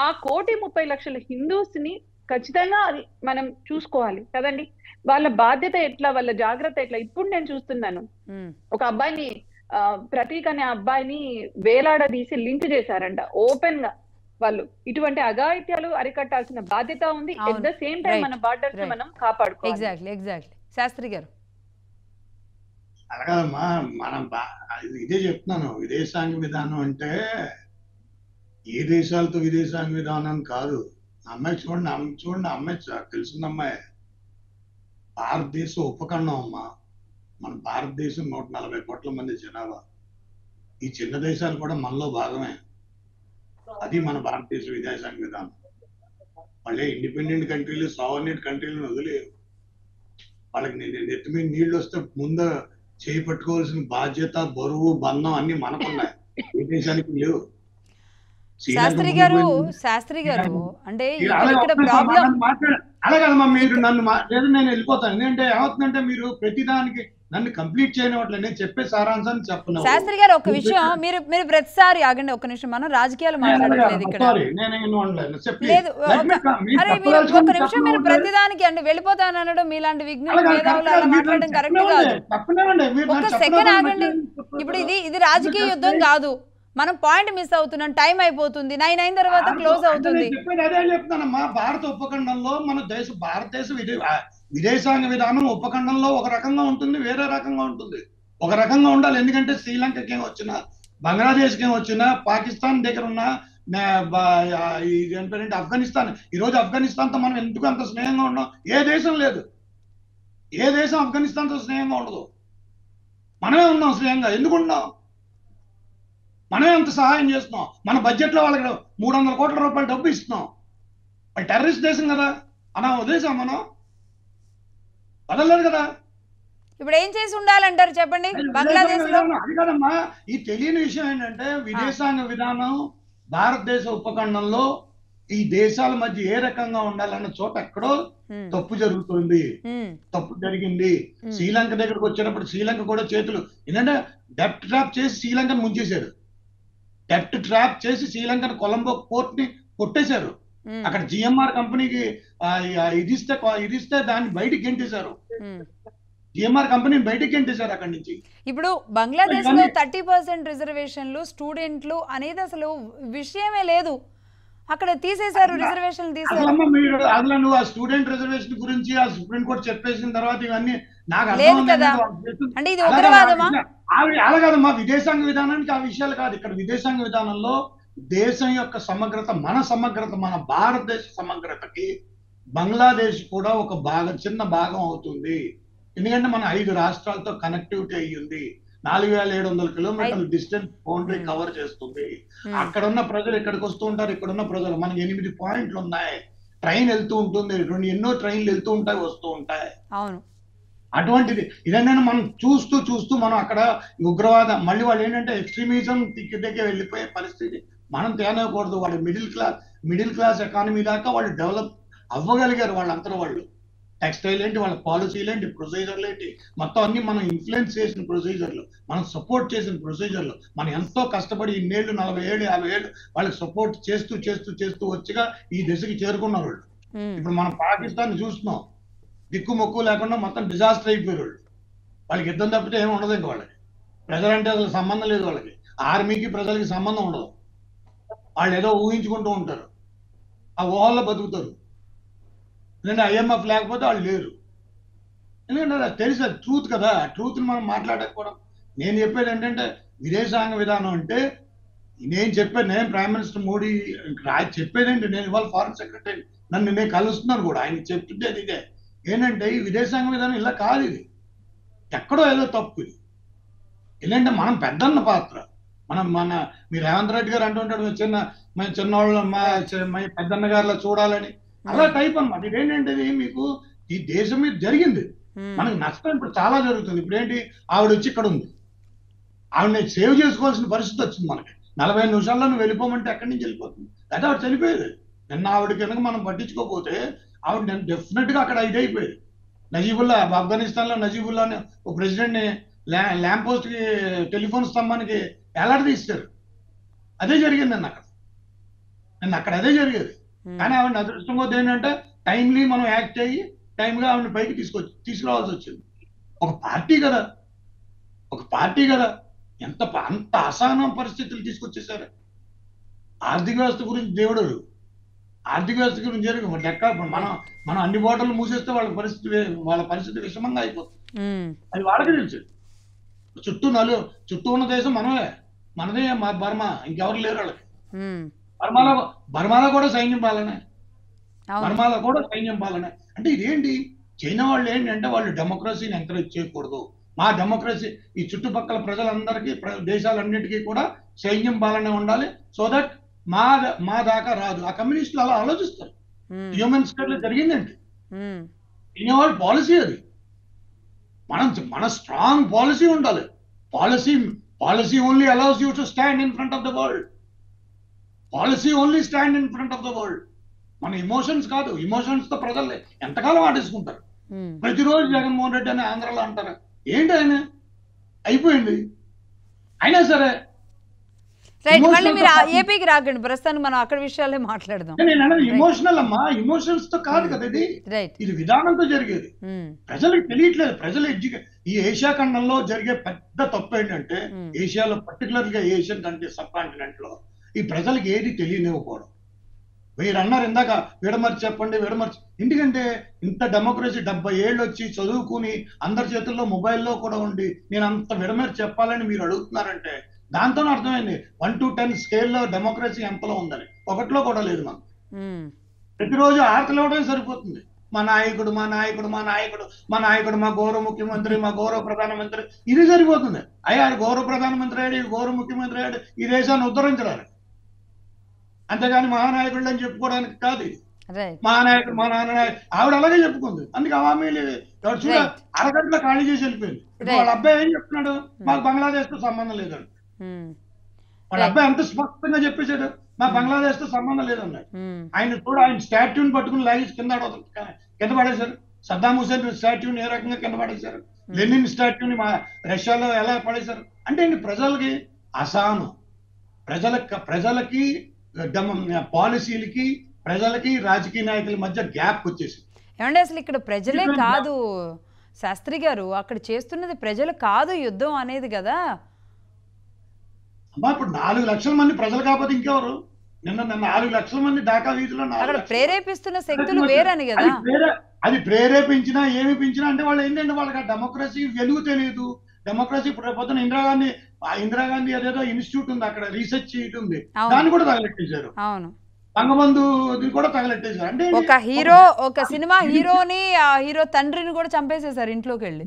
ఆ 1,30,00,000 హిందూస్ ని ఖచ్చితంగా అది మనం చూసుకోవాలి కదండి. వాళ్ళ బాధ్యత ఎట్లా, వాళ్ళ జాగ్రత్త ఎట్లా? ఇప్పుడు నేను చూస్తున్నాను, ఒక అబ్బాయిని ప్రతీక్ అనే అబ్బాయిని వేలాడదీసి లించ్ చేశారంట ఓపెన్ గా. వాళ్ళు ఇటువంటి అఘాయిత్యాలు అరికట్టాల్సిన బాధ్యత ఉంది. ఎట్ ద సేమ్ టైం మన బార్డర్స్ మనం కాపాడుకోవాలి. ఎగ్జాక్ట్లీ శాస్త్రి గారు. అలాగమ్మా, మనం ఇదే చెప్తున్నాను. విదేశాంగ విధానం అంటే ఏ దేశాలతో విదేశాంగ విధానం కాదు. అమ్మాయి చూడండి అమ్మాయి తెలిసిన అమ్మాయి. భారతదేశ ఉపఖండం అమ్మా. మన భారతదేశం 140 కోట్ల మంది జనాభా. ఈ చిన్న దేశాలు కూడా మనలో భాగమే. అది మన భారతదేశ విదేశాంగ విధానం. మళ్ళీ ఇండిపెండెంట్ కంట్రీలు, సావర్నెట్ కంట్రీలను వదిలేరు. వాళ్ళకి నెత్తి మీద నీళ్లు వస్తే ముందు చేయి పట్టుకోవాల్సిన బాధ్యత, బరువు, బంధం అన్ని మనకున్నాయి, ఏ దేశానికి లేవు. శాస్త్రి గారు అంటే అలాగమ్మా, మీరు నన్ను లేదు నేను వెళ్ళిపోతాను. ఎందుకంటే ఏమవుతుందంటే మీరు ప్రతిదానికి నన్ను కంప్లీట్ చేయనివ్వట్లేదు. నేను చెప్పే సారాంశాన్ని చెప్పను. శాస్త్రి గారు ఒక విషయం, మీరు ప్రతిసారి ఆగండి ఒక్క నిమిషం, మనం రాజకీయాలు మాట్లాడట్లేదు ఇక్కడ. లేదు ఒక నిమిషం, మీరు ప్రతిదానికి అంటే వెళ్ళిపోతాను అనడం, మీలాంటి విఘ్నులు మేధావులు అలా మాట్లాడడం కరెక్ట్ కాదు. ఒక సెకండ్ ఆగండి. ఇప్పుడు ఇది రాజకీయ యుద్ధం కాదు, మనం పాయింట్ మిస్ అవుతున్నాం, టైం అయిపోతుంది, 9 అయిన తర్వాత క్లోజ్ అవుతుంది. అదే చెప్తానమ్మా. భారత ఉపఖండంలో మన భారతదేశ విదేశాంగ విధానం ఉపఖండంలో ఒక రకంగా ఉంటుంది, వేరే రకంగా ఉంటుంది. ఒక రకంగా ఉండాలి. ఎందుకంటే శ్రీలంకకి ఏం వచ్చినా, బంగ్లాదేశ్కి ఏం వచ్చినా, పాకిస్తాన్ దగ్గర ఉన్న ఏంటంటే ఆఫ్ఘనిస్తాన్, ఈరోజు ఆఫ్ఘనిస్తాన్తో మనం ఎందుకు అంత స్నేహంగా ఉన్నాం? ఏ దేశం లేదు, ఏ దేశం ఆఫ్ఘనిస్తాన్తో స్నేహంగా ఉండదు. మనమే ఉన్నాం స్నేహంగా. ఎందుకు ఉన్నాం? మనమే అంత సహాయం చేస్తున్నాం. మన బడ్జెట్లో వాళ్ళకి 300 కోట్ల రూపాయలు డబ్బు ఇస్తున్నాం. వాళ్ళు టెర్రరిస్ట్ దేశం కదా, అలా వదిలేసాం మనం? వదలలేదు కదా. ఇప్పుడు ఏం చేసి ఉండాలంటారు చెప్పండి? బంగ్లాదేశ్ లో అది కదమ్మా, ఈ తెలియని విషయం ఏంటంటే విదేశాంగ విధానం భారతదేశ ఉపఖండంలో ఈ దేశాల మధ్య ఏ రకంగా ఉండాలన్న చోట ఎక్కడో తప్పు జరుగుతుంది, తప్పు జరిగింది. శ్రీలంక దగ్గరకు వచ్చినప్పుడు శ్రీలంక కూడా చేతులు ఏంటంటే డెప్ట్ ట్రాప్ చేసి శ్రీలంకను ముంచేశారు. డెప్ట్ ట్రాప్ చేసి శ్రీలంకను కొలంబో పోర్ట్ ని కొట్టేశారు. అక్కడ జిఎంఆర్ కంపెనీకి ఇదిస్తే దాన్ని బయటికి గెంటేశారు. జిఎంఆర్ కంపెనీని బయటికి గెంటేశారు అక్కడి నుంచి. ఇప్పుడు బంగ్లాదేశ్ లో 30% రిజర్వేషన్లు స్టూడెంట్లు అనేది అసలు విషయమే లేదు, అక్కడ తీసేశారు, రిజర్వేషన్లు తీసేశారు. అసలు నువ్వు ఆ స్టూడెంట్ రిజర్వేషన్ గురించి ఆ సుప్రీం కోర్టు చెప్పేసిన తర్వాత ఇవన్నీ నాకు లేదు కదా, అంటే ఇది ఉగ్రవాదమా? అలా కాదమ్మా, విదేశాంగ విధానానికి ఆ విషయాలు కాదు. ఇక్కడ విదేశాంగ విధానంలో దేశం యొక్క సమగ్రత, మన సమగ్రత, మన భారతదేశ సమగ్రతకి బంగ్లాదేశ్ కూడా ఒక చిన్న భాగం అవుతుంది. ఎందుకంటే మన 5 రాష్ట్రాలతో కనెక్టివిటీ అయ్యింది. 4700 కిలోమీటర్ల డిస్టెన్స్ బౌండరీ కవర్ చేస్తుంది. అక్కడ ఉన్న ప్రజలు ఇక్కడికి వస్తూ ఉంటారు, ఇక్కడ ఉన్న ప్రజలు. మనకి 8 పాయింట్లు ఉన్నాయి. ట్రైన్ వెళ్తూ ఉంటుంది, ఎన్నో ట్రైన్లు వెళ్తూ ఉంటాయి, వస్తూ ఉంటాయి. అవును, అటువంటిది ఇదైనా మనం చూస్తూ మనం అక్కడ ఉగ్రవాదం మళ్ళీ వాళ్ళు ఏంటంటే ఎక్స్ట్రీమిజం దగ్గర వెళ్ళిపోయే పరిస్థితి మనం తేనకూడదు. వాళ్ళు మిడిల్ క్లాస్ ఎకానమీ దాకా వాళ్ళు డెవలప్ అవ్వగలిగారు. వాళ్ళంతా వాళ్ళు టెక్స్టైల్ ఏంటి, వాళ్ళ పాలసీలు ఏంటి, ప్రొసీజర్లు ఏంటి, మొత్తం అన్ని మనం ఇన్ఫ్లుయెన్స్ చేసిన ప్రొసీజర్లు, మనం సపోర్ట్ చేసిన ప్రొసీజర్లు, మనం ఎంతో కష్టపడి ఇన్నేళ్ళు 40 ఏళ్ళు 50 ఏళ్ళు వాళ్ళకి సపోర్ట్ చేస్తూ వచ్చిగా ఈ దశకి చేరుకున్నారు వాళ్ళు. ఇప్పుడు మనం పాకిస్తాన్ చూస్తున్నాం, దిక్కు మొక్కు లేకుండా మొత్తం డిజాస్టర్ అయిపోయారు వాళ్ళు. వాళ్ళకి యుద్ధం తప్పితే ఏమి ఉండదు. ఇంకా వాళ్ళకి ప్రజలంటే అసలు సంబంధం లేదు. వాళ్ళకి ఆర్మీకి ప్రజలకి సంబంధం ఉండదు. వాళ్ళు ఏదో ఊహించుకుంటూ ఉంటారు, ఆ ఊహల్లో బతుకుతారు. ఎందుకంటే IMF లేకపోతే వాళ్ళు లేరు. ఎందుకంటే అది తెలుసు, అది ట్రూత్ కదా. ఆ ట్రూత్ని మనం మాట్లాడకపోవడం. నేను చెప్పేది ఏంటంటే విదేశాంగ విధానం అంటే నేను ప్రైమ్ మినిస్టర్ మోడీ చెప్పేదేంటి, నేను ఇవాళ ఫారెన్ సెక్రటరీ నేను కలుస్తున్నాను కూడా, ఆయన చెప్తుంటే ఇదే ఏంటంటే ఈ విదేశాంగ విధానం ఇలా కాదు, ఇది ఎక్కడో ఏదో తప్పు. ఇది ఏంటంటే మనం పెద్దన్న పాత్ర, మీ రేవంత్ రెడ్డి గారు అంటుంటాడు మేము చిన్నవాళ్ళు మా పెద్దన్న గారిలో చూడాలని, అలా టైప్ అన్నమాట. ఇదేంటంటే మీకు ఈ దేశం మీద జరిగింది, మనకు నష్టం ఇప్పుడు చాలా జరుగుతుంది. ఇప్పుడు ఏంటి, ఆవిడ వచ్చి ఇక్కడ ఉంది, ఆవిడని సేవ్ చేసుకోవాల్సిన పరిస్థితి వచ్చింది మనకి. 45 నిమిషాల్లో నువ్వు వెళ్ళిపోమంటే ఎక్కడి నుంచి వెళ్ళిపోతుంది? అయితే ఆవిడ చనిపోయేది. నిన్న ఆవిడ కనుక మనం పట్టించుకోకపోతే ఆవిడ డెఫినెట్ గా అక్కడ ఇదైపోయేది. నజీబుల్లా, ఆఫ్ఘనిస్తాన్ లో నజీబుల్లా అనే ఒక ప్రెసిడెంట్ ని ల్యాంప్ పోస్ట్ కి టెలిఫోన్ స్తంభానికి ఎలాడదీస్తారు. అదే జరిగింది నిన్న అక్కడ అదే జరిగేది. కానీ ఆవిడ అదృష్టం కొద్ది ఏంటంటే టైమ్లీ మనం యాక్ట్ అయ్యి టైంగా ఆవిడని పైకి తీసుకురావాల్సి వచ్చింది. ఒక పార్టీ కదా అంత అసహనం పరిస్థితులు తీసుకొచ్చేసారు. ఆర్థిక వ్యవస్థ గురించి దేవుడు, ఆర్థిక వ్యవస్థ గురించి జరిగి మనం అన్ని బోటలు మూసేస్తే వాళ్ళ పరిస్థితి విషమంగా అయిపోతుంది. అది వాళ్ళకి తెలుసు. చుట్టూ ఉన్న దేశం మనదే బర్మా, ఇంకెవరు లేరు వాళ్ళకి. బర్మాలో కూడా సైన్యం పాలనే. అంటే ఇదేంటి, చైనా వాళ్ళు ఏంటంటే వాళ్ళు డెమోక్రసీని ఎంకరేజ్ చేయకూడదు. మా డెమోక్రసీ ఈ చుట్టుపక్కల ప్రజలందరికీ దేశాలన్నిటికీ కూడా సైన్యం పాలనే ఉండాలి, సో దట్ మా దాకా రాదు. ఆ కమ్యూనిస్టులు అలా ఆలోచిస్తారు. హ్యూమన్ స్టేట్ లో జరిగిందండి. వాళ్ళ పాలసీ అది. మన స్ట్రాంగ్ పాలసీ ఉండాలి. Policy only allows you to stand in front of the world. Policy only stand in front of the world. మన ఇమోషన్స్ కాదు. ఇమోషన్స్ తో ప్రజలు ఎంతకాలం ఆటేసుకుంటారు. ప్రతిరోజు జగన్మోహన్ రెడ్డి అని ఆంధ్రాలో అంటారు. ఏంటి ఆయన అయిపోయింది. అయినా సరే ఏపీకి రాకండి, ప్రస్తుతానికి మనం అక్కడ విషయాలే మాట్లాడదాం. నేను ఇమోషనల్ అమ్మా, ఇమోషన్స్ తో కాదు కదా ఇది విధానంతో జరిగేది. ప్రజలకు తెలియట్లేదు. ఈ ఏషియా ఖండంలో జరిగే పెద్ద తప్పు ఏంటంటే, ఏషియాలో పర్టికులర్ గా ఏషియన్ కంట్రీ సబ్ కాంటినెంట్ లో ఈ ప్రజలకు ఏది తెలియనివ్వకూడదు. మీరు అన్నారు ఇందాక విడమర్చి. ఎందుకంటే ఇంత డెమోక్రసీ 70 ఏళ్ళు వచ్చి చదువుకుని అందరి చేతుల్లో మొబైల్లో కూడా ఉండి నేను అంత విడమర్చి చెప్పాలని మీరు అడుగుతున్నారంటే దాంతో అర్థమైంది 1 to 10 స్కేల్లో డెమోక్రసీ ఎంతలో ఉందని. 1లో కూడా లేదు. మనం ప్రతిరోజు ఆర్తలు ఇవ్వడమే సరిపోతుంది. మా నాయకుడు, మా గౌరవ ముఖ్యమంత్రి, మా గౌరవ ప్రధానమంత్రి, ఇది సరిపోతుంది. అయ్యా గౌరవ ప్రధానమంత్రి అయ్యాడు, గౌరవ ముఖ్యమంత్రి అయ్యాడు, ఈ దేశాన్ని ఉద్ధరించడానికి. అంతేగాని మహానాయకుడు అని చెప్పుకోవడానికి కాదు. మహానాయకుడు మా నాన్న ఆవిడ అలాగే చెప్పుకుంది. అందుకే అవామీలు చూడ అరగంటలో ఖాళీ చేసి వెళ్ళిపోయింది. వాళ్ళ అబ్బాయి ఏం చెప్తున్నాడు, మాకు బంగ్లాదేశ్ తో సంబంధం లేదండి. వాళ్ళ అబ్బాయి అంత స్పష్టంగా చెప్పేశాడు, మా బంగ్లాదేశ్ తో సంబంధం లేదన్నాడు. ఆయన స్టాట్యూని పట్టుకుని లాగేసి కింద పడేశారు. సద్దాం హుసేన్ స్టాట్యూని ఏ రకంగా కింద పడేశారు, లెనిన్ స్టాట్యూని రష్యాలో ఎలా పడేశారు అంటే ప్రజలకి అసహనం, ప్రజలకి పాలసీలకి ప్రజలకి రాజకీయ నాయకుల మధ్య గ్యాప్ వచ్చేసి. ఏమంటే అసలు ఇక్కడ ప్రజలే కాదు శాస్త్రి గారు, అక్కడ చేస్తున్నది ప్రజలు కాదు యుద్ధం అనేది కదా. అమ్మా ఇప్పుడు 4 లక్షల మంది ప్రజలు కాకపోతే ఇంకెవరు? నిన్న 4 లక్షల మంది ఢాకా వీధిలో అక్కడ ప్రేరేపిస్తున్న శక్తులు వేరని కదా. అది ప్రేరేపించినా ఏమి పెంచినా అంటే వాళ్ళు ఏంటంటే వాళ్ళకి డెమోక్రసీ వెలుగు తెలియదు. డెమోక్రసీ ఇప్పుడు రేపొద్దున ఇందిరాగాంధీ అదేదో ఇన్స్టిట్యూట్ ఉంది, అక్కడ రీసెర్చ్ చేయటం ఉంది, దాన్ని కూడా తగలెట్టేశారు. అవును, బంగబంధు కూడా తగలెట్టేశారు. అంటే ఒక హీరో, ఒక సినిమా హీరోని, ఆ హీరో తండ్రిని కూడా చంపేసేసారు ఇంట్లోకి వెళ్ళి.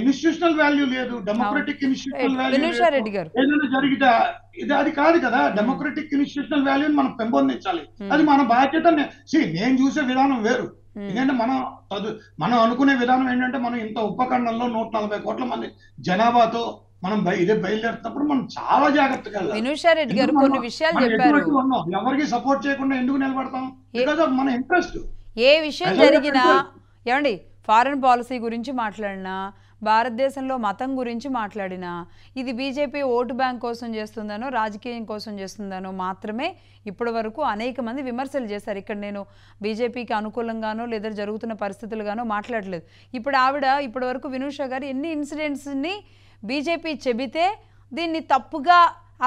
ఇన్స్టిట్యూషనల్ వాల్యూ లేదు, డెమోక్రటిక్ ఇన్స్టిట్యూషనల్ వాల్యూ వినూషారెడ్డి గారు ఏదైనా జరిగితే అది కాదు కదా. డెమోక్రటిక్ ఇన్స్టిట్యూషనల్ వాల్యూని మనం పెంపొందించాలి, అది మన బాధ్యత. నేను చూసే విధానం వేరు. ఎందుకంటే మనం అనుకునే విధానం ఏంటంటే మనం ఇంత ఉపఖండంలో 140 కోట్ల మంది జనాభాతో మనం బయలుదేరుతున్నప్పుడు మనం చాలా జాగ్రత్తగా వినూషారెడ్డి గారు కొన్ని విషయాలు చెప్పారు. ఎవరికి సపోర్ట్ చేయకుండా ఎందుకు నిలబడతాం? బికాజ్ ఆఫ్ మన ఇంట్రెస్ట్. ఏ విషయం జరిగినా ఏమండి, ఫారెన్ పాలసీ గురించి మాట్లాడినా, భారతదేశంలో మతం గురించి మాట్లాడినా, ఇది బీజేపీ ఓటు బ్యాంక్ కోసం చేస్తుందనో రాజకీయం కోసం చేస్తుందనో మాత్రమే ఇప్పటి వరకు అనేక మంది విమర్శలు చేశారు. ఇక్కడ నేను బీజేపీకి అనుకూలంగానో లేదా జరుగుతున్న పరిస్థితులుగానో మాట్లాడలేదు. ఇప్పుడు ఆవిడ ఇప్పటి వరకు వినూష గారు ఎన్ని ఇన్సిడెంట్స్ని బీజేపీ చెబితే దీన్ని తప్పుగా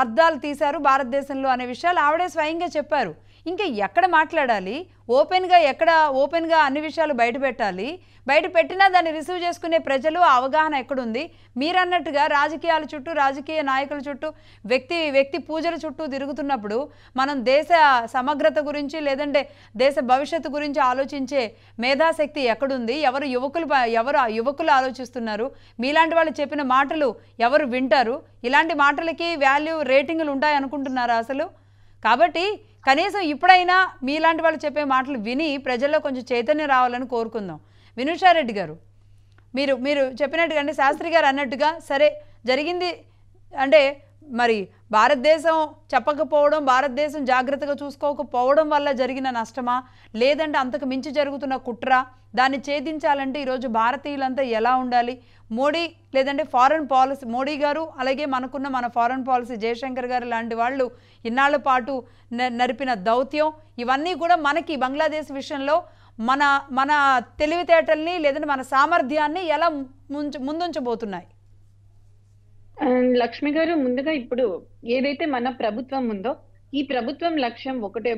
అర్థాలు తీశారు భారతదేశంలో అనే విషయాలు ఆవిడే స్వయంగా చెప్పారు. ఇంకా ఎక్కడ మాట్లాడాలి? ఓపెన్గా అన్ని విషయాలు బయట పెట్టాలి. బయట పెట్టినా దాన్ని రిసీవ్ చేసుకునే ప్రజలు అవగాహన ఎక్కడుంది? మీరన్నట్టుగా రాజకీయాల చుట్టూ, రాజకీయ నాయకుల చుట్టూ, వ్యక్తి పూజల చుట్టూ తిరుగుతున్నప్పుడు మనం దేశ సమగ్రత గురించి లేదంటే దేశ భవిష్యత్తు గురించి ఆలోచించే మేధాశక్తి ఎక్కడుంది? ఎవరు యువకులు ఆలోచిస్తున్నారు? మీలాంటి వాళ్ళు చెప్పిన మాటలు ఎవరు వింటారు? ఇలాంటి మాటలకి వాల్యూ రేటింగులు ఉంటాయి అనుకుంటున్నారా అసలు? కాబట్టి కనీసం ఇప్పుడైనా మీలాంటి వాళ్ళు చెప్పే మాటలు విని ప్రజల్లో కొంచెం చైతన్యం రావాలని కోరుకుందాం. వినూషారెడ్డి గారు, మీరు చెప్పినట్టుగా అంటే శాస్త్రి గారు అన్నట్టుగా సరే జరిగింది అంటే మరి భారతదేశం చెప్పకపోవడం, భారతదేశం జాగ్రత్తగా చూసుకోకపోవడం వల్ల జరిగిన నష్టమా, లేదంటే అంతకు మించి జరుగుతున్న కుట్ర, దాన్ని ఛేదించాలంటే ఈరోజు భారతీయులంతా ఎలా ఉండాలి? మోడీ లేదంటే ఫారెన్ పాలసీ, మోడీ గారు అలాగే మన ఫారెన్ పాలసీ జయశంకర్ గారు లాంటి వాళ్ళు ఇన్నాళ్ల పాటు నడిపిన దౌత్యం, ఇవన్నీ కూడా మనకి బంగ్లాదేశ్ విషయంలో మన తెలివితేటల్ని లేదంటే మన సామర్థ్యాన్ని ఎలా ముందుంచబోతున్నాయి? లక్ష్మి గారు, ముందుగా ఇప్పుడు ఏదైతే మన ప్రభుత్వం ఉందో ఈ ప్రభుత్వం లక్ష్యం ఒకటే,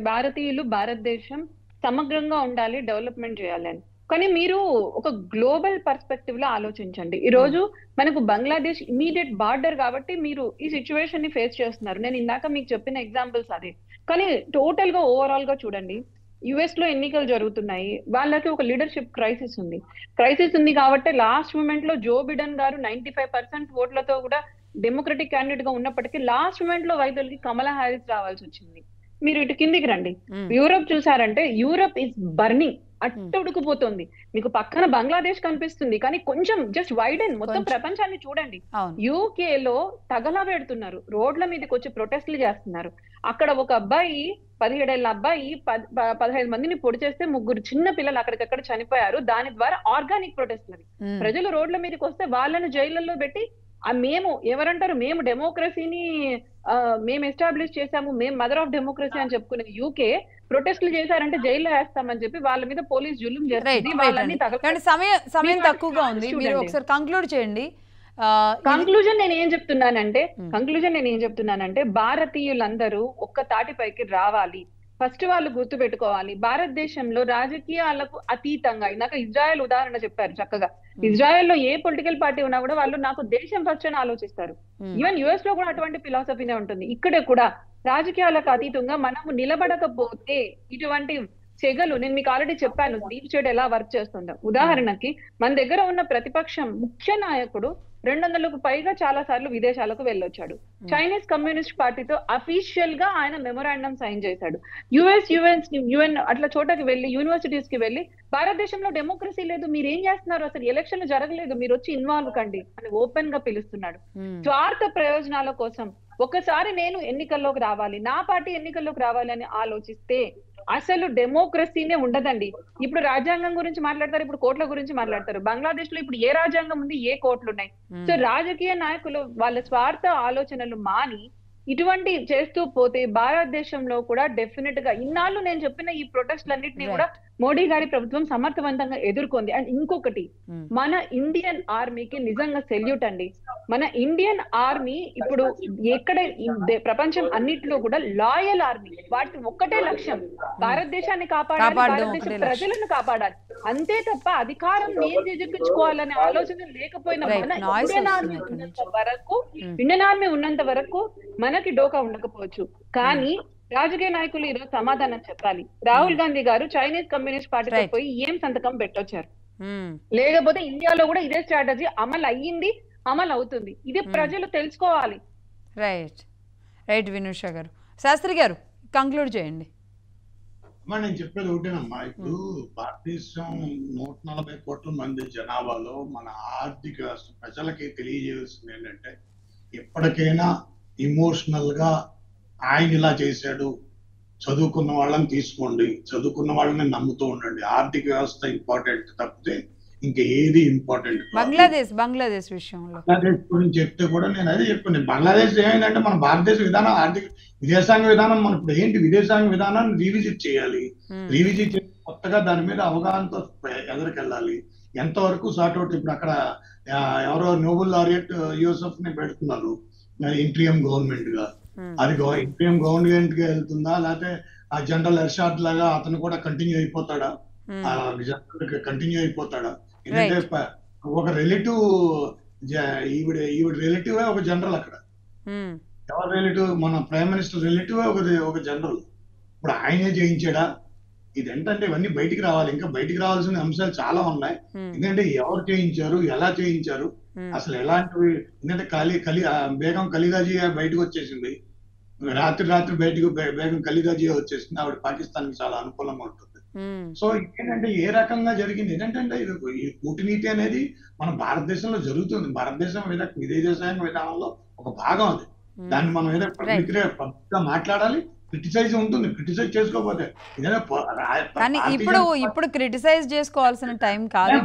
భారతదేశం సమగ్రంగా ఉండాలి, డెవలప్మెంట్ చేయాలి అని. కానీ మీరు ఒక గ్లోబల్ పర్స్పెక్టివ్ లో ఆలోచించండి. ఈ రోజు మనకు బంగ్లాదేశ్ ఇమీడియట్ బార్డర్ కాబట్టి మీరు ఈ సిచ్యువేషన్ ని ఫేస్ చేస్తున్నారు. నేను ఇందాక మీకు చెప్పిన ఎగ్జాంపుల్స్ అదే. కానీ టోటల్ గా ఓవరాల్ గా చూడండి, యుఎస్ లో ఎన్నికలు జరుగుతున్నాయి, వాళ్ళకి ఒక లీడర్షిప్ క్రైసిస్ ఉంది కాబట్టి లాస్ట్ మూమెంట్ లో జో బిడెన్ గారు 95% ఓట్లతో కూడా డెమోక్రటిక్ క్యాండిడేట్ గా ఉన్నప్పటికీ లాస్ట్ మూమెంట్ లో వైద్యులకి కమలా హారిస్ రావాల్సి వచ్చింది. మీరు ఇటు కిందికి రండి, యూరోప్ చూసారంటే యూరోప్ ఇస్ బర్నింగ్, అట్టుడుకుపోతుంది. మీకు పక్కన బంగ్లాదేశ్ కనిపిస్తుంది కానీ కొంచెం జస్ట్ వైడెన్ మొత్తం ప్రపంచాన్ని చూడండి. యూకే లో తగలా పెడుతున్నారు, రోడ్ల మీదకి వచ్చి ప్రొటెస్ట్లు చేస్తున్నారు. అక్కడ ఒక అబ్బాయి 17 ఏళ్ల అబ్బాయి 15 మందిని పొడి చేస్తే 3 చిన్న పిల్లలు అక్కడికక్కడ చనిపోయారు. దాని ద్వారా ఆర్గానిక్ ప్రొటెస్ట్లు అవి. ప్రజలు రోడ్ల మీదకి వస్తే వాళ్ళను జైళ్లలో పెట్టి మేము డెమోక్రసీని మేము ఎస్టాబ్లిష్ చేశాము, మేము మదర్ ఆఫ్ డెమోక్రసీ అని చెప్పుకునే యూకే ప్రొటెస్ట్లు చేశారంటే జైల్లో వేస్తామని చెప్పి వాళ్ళ మీద పోలీస్ జులుం చేస్తుంది. సమయం తక్కువగా ఉంది, మీరు ఒకసారి కంక్లూడ్ చేయండి. కంక్లూజన్ నేను ఏం చెప్తున్నానంటే భారతీయులందరూ ఒక్క తాటిపైకి రావాలి. ఫస్ట్ వాళ్ళు గుర్తు పెట్టుకోవాలి, భారతదేశంలో రాజకీయాలకు అతీతంగా, ఇందాక ఇజ్రాయెల్ ఉదాహరణ చెప్పారు చక్కగా. ఇజ్రాయెల్ లో ఏ పొలిటికల్ పార్టీ ఉన్నా కూడా వాళ్ళు నాకు దేశం ఫస్ట్ అని ఆలోచిస్తారు. ఈవెన్ యుఎస్ లో కూడా అటువంటి ఫిలాసఫీనే ఉంటుంది. ఇక్కడ కూడా రాజకీయాలకు అతీతంగా మనము నిలబడకపోతే ఇటువంటి చెగలు, నేను మీకు ఆల్రెడీ చెప్పాను డీప్ స్టేట్ ఎలా వర్క్ చేస్తుందో. ఉదాహరణకి మన దగ్గర ఉన్న ప్రతిపక్షం ముఖ్య నాయకుడు 200కు పైగా చాలా సార్లు విదేశాలకు వెళ్ళొచ్చాడు. చైనీస్ కమ్యూనిస్ట్ పార్టీతో అఫీషియల్ గా ఆయన మెమొరాండం సైన్ చేశాడు. యుఎన్ అట్లా చోటకి వెళ్ళి, యూనివర్సిటీస్ కి వెళ్ళి భారతదేశంలో డెమోక్రసీ లేదు, మీరు ఏం చేస్తున్నారు, అసలు ఎలక్షన్లు జరగలేదు, మీరు వచ్చి ఇన్వాల్వ్ కండి అని ఓపెన్ గా పిలుస్తున్నాడు. స్వార్థ ప్రయోజనాల కోసం ఒకసారి నేను ఎన్నికల్లోకి రావాలి, నా పార్టీ ఎన్నికల్లోకి రావాలి అని ఆలోచిస్తే అసలు డెమోక్రసీనే ఉండదండి. ఇప్పుడు రాజ్యాంగం గురించి మాట్లాడతారు, ఇప్పుడు కోట్ల గురించి మాట్లాడతారు. బంగ్లాదేశ్ లో ఇప్పుడు ఏ రాజ్యాంగం ఉంది, ఏ కోట్లు ఉన్నాయి? సో రాజకీయ నాయకులు వాళ్ళ స్వార్థ ఆలోచనలు మాని ఇటువంటి చేస్తూ పోతే భారతదేశంలో కూడా డెఫినెట్ గా ఇన్నాళ్ళు నేను చెప్పిన ఈ ప్రొటెస్ట్లన్నింటినీ కూడా మోడీ గారి ప్రభుత్వం సమర్థవంతంగా ఎదుర్కొంది. అండ్ ఇంకొకటి, మన ఇండియన్ ఆర్మీకి నిజంగా సెల్యూట్ అండి. మన ఇండియన్ ఆర్మీ ఇప్పుడు ఎక్కడ ప్రపంచం అన్నిటిలో కూడా లాయల్ ఆర్మీ. వాటి ఒక్కటే లక్ష్యం, భారతదేశాన్ని కాపాడాలి, భారతదేశ ప్రజలను కాపాడాలి. అంతే తప్ప అధికారం నేను చేజిక్కించుకోవాలనే ఆలోచన లేకపోయినా మన ఇండియన్ ఆర్మీ ఉన్నంత వరకు మనకి డోకా ఉండకపోవచ్చు. కానీ రాజకీయ నాయకులు ఈరోజు సమాధానం చెప్పాలి. రాహుల్ గాంధీ గారు చైనీస్ కమ్యూనిస్ట్ పార్టీతో పోయి ఏం సంతకం పెట్టొచ్చారు? లేకపోతే ఇండియాలో కూడా ఇదే స్ట్రాటజీ అమలు అయ్యింది, అమలు అవుతుంది. ఇది ప్రజలు తెలుసుకోవాలి. రైట్ రైట్ వినూష గారు. శాస్త్రి గారు కంక్లూడ్ చేయండి. అమ్మా నేను చెప్పేది ఒకటేనమ్మా, ఇప్పుడు భారతదేశం 140 కోట్ల మంది జనాభాలో మన ఆర్థిక ప్రజలకి తెలియజేయాల్సింది ఏంటంటే, ఎప్పటికైనా ఇమోషనల్ గా ఆయన ఇలా చేశాడు, చదువుకున్న వాళ్ళని తీసుకోండి, చదువుకున్న వాళ్ళని నమ్ముతూ ఉండండి. ఆర్థిక వ్యవస్థ ఇంపార్టెంట్ తప్పితే ఇంకా ఏది ఇంపార్టెంట్. బంగ్లాదేశ్ విషయంలో బంగ్లాదేశ్ గురించి చెప్తే కూడా నేను అదే చెప్పాను. బంగ్లాదేశ్ ఏమైందంటే మన భారతదేశ విధానం, ఆర్థిక విదేశాంగ విధానం, మన ఇప్పుడు ఏంటి విదేశాంగ విధానాన్ని రీవిజిట్ చేయాలి. రీవిజిట్ చేసి కొత్తగా దాని మీద అవగాహనతో ఎదురుకెళ్ళాలి. ఎంతవరకు సార్ట్అవుట్. ఇప్పుడు అక్కడ ఎవరో నోబెల్ లారియట్ యూసఫ్ ని పెడుతున్నారు ఇంట్రియం గవర్నమెంట్ గా. అది ఇంట్రియం గవర్నమెంట్ గా వెళ్తుందా, లేకపోతే ఆ జనరల్ ఎర్షాద్ లాగా అతను కూడా కంటిన్యూ అయిపోతాడా? కంటిన్యూ అయిపోతాడా? ఎందుకంటే ఒక రిలేటివ్, ఈవిడ రిలేటివ్ ఒక జనరల్ అక్కడ. ఎవరు రిలేటివ్? మన ప్రైమ్ మినిస్టర్ రిలేటివ్ ఒక జనరల్. ఇప్పుడు ఆయనే జయించాడా? ఇది ఏంటంటే ఇవన్నీ బయటికి రావాలి. ఇంకా బయటికి రావాల్సిన అంశాలు చాలా ఉన్నాయి. ఎందుకంటే ఎవరు చేయించారు, ఎలా చేయించారు, అసలు ఎలాంటివి. ఎందుకంటే బేగం ఖలీదాజియా బయటకు వచ్చేసింది. రాత్రి బయటకు బేగం ఖలీదాజియా వచ్చేసింది. ఆవిడ పాకిస్తాన్ కి చాలా అనుకూలంగా ఉంటుంది. సో ఏంటంటే ఏ రకంగా జరిగింది ఏంటంటే, ఈ కూటనీతి అనేది మన భారతదేశంలో జరుగుతుంది. భారతదేశం విదేశాంగ విధానంలో ఒక భాగం అది. దాన్ని మనం ఏదో పబ్లిక్ గా మాట్లాడాలి. క్రిటిసైజ్ ఉంటుంది, క్రిటిసైజ్ చేసుకోకపోతే. కానీ ఇప్పుడు క్రిటిసైజ్ చేసుకోవాల్సిన టైం కాదు.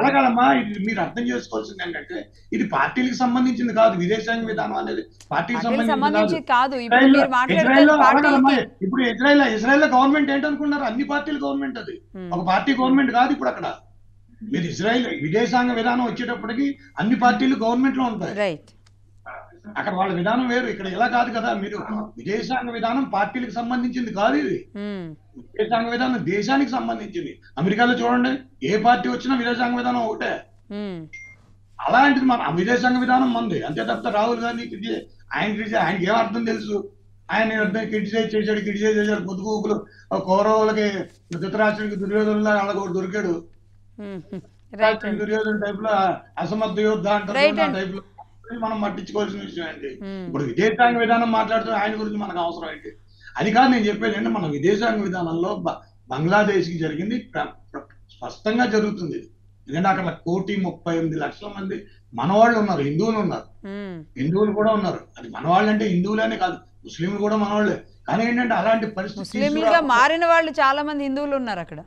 అలాగమ్మా, ఇది మీరు అర్థం చేసుకోవాల్సింది ఏంటంటే, ఇది పార్టీలకు సంబంధించింది కాదు. విదేశాంగ విధానం అనేది పార్టీకి సంబంధించి కాదు. ఇప్పుడు ఇజ్రాయెల్ గవర్నమెంట్ ఏంటనుకున్నారు? అన్ని పార్టీల గవర్నమెంట్ అది, ఒక పార్టీ గవర్నమెంట్ కాదు. ఇప్పుడు అక్కడ మీరు ఇజ్రాయెల్ విదేశాంగ విధానం వచ్చేటప్పటికి అన్ని పార్టీలు గవర్నమెంట్ లో ఉంటాయి. అక్కడ వాళ్ళ విధానం వేరు, ఇక్కడ ఇలా కాదు కదా. మీరు విదేశాంగ విధానం పార్టీలకు సంబంధించింది కాదు. ఇది విదేశాంగ విధానం దేశానికి సంబంధించింది. అమెరికాలో చూడండి, ఏ పార్టీ వచ్చినా విదేశాంగ విధానం ఒకటే. అలాంటిది మన విదేశాంగ విధానం మంది. అంతే తప్ప రాహుల్ గాంధీ ఆయనకి ఏం అర్థం తెలుసు? ఆయన క్రిటిసైజ్ చేశాడు. పొద్దుగూకులు కౌరవులకి, ధృతరాష్ట్రుడికి, దుర్యోధనులా వాళ్ళకి దొరికాడు. దుర్యోధన టైప్ లో అసమర్థ యోద్ధ అంటారు టైప్ లో. మనం పట్టించుకోవాల్సిన విషయం ఏంటి? ఇప్పుడు విదేశాంగ విధానం మాట్లాడుతూ ఆయన గురించి మనకు అవసరం ఏంటి? అది కాదు నేను చెప్పేది. అంటే మన విదేశాంగ విధానంలో బంగ్లాదేశ్ కి జరిగింది స్పష్టంగా జరుగుతుంది. ఎందుకంటే అక్కడ 1,38,00,000 మంది మనవాళ్ళు ఉన్నారు, హిందువులు ఉన్నారు, హిందువులు కూడా ఉన్నారు. అది మనవాళ్ళు అంటే హిందువులనే కాదు, ముస్లింలు కూడా మనవాళ్ళే. కానీ ఏంటంటే అలాంటి పరిస్థితి మారిన వాళ్ళు చాలా మంది హిందువులు ఉన్నారు అక్కడ.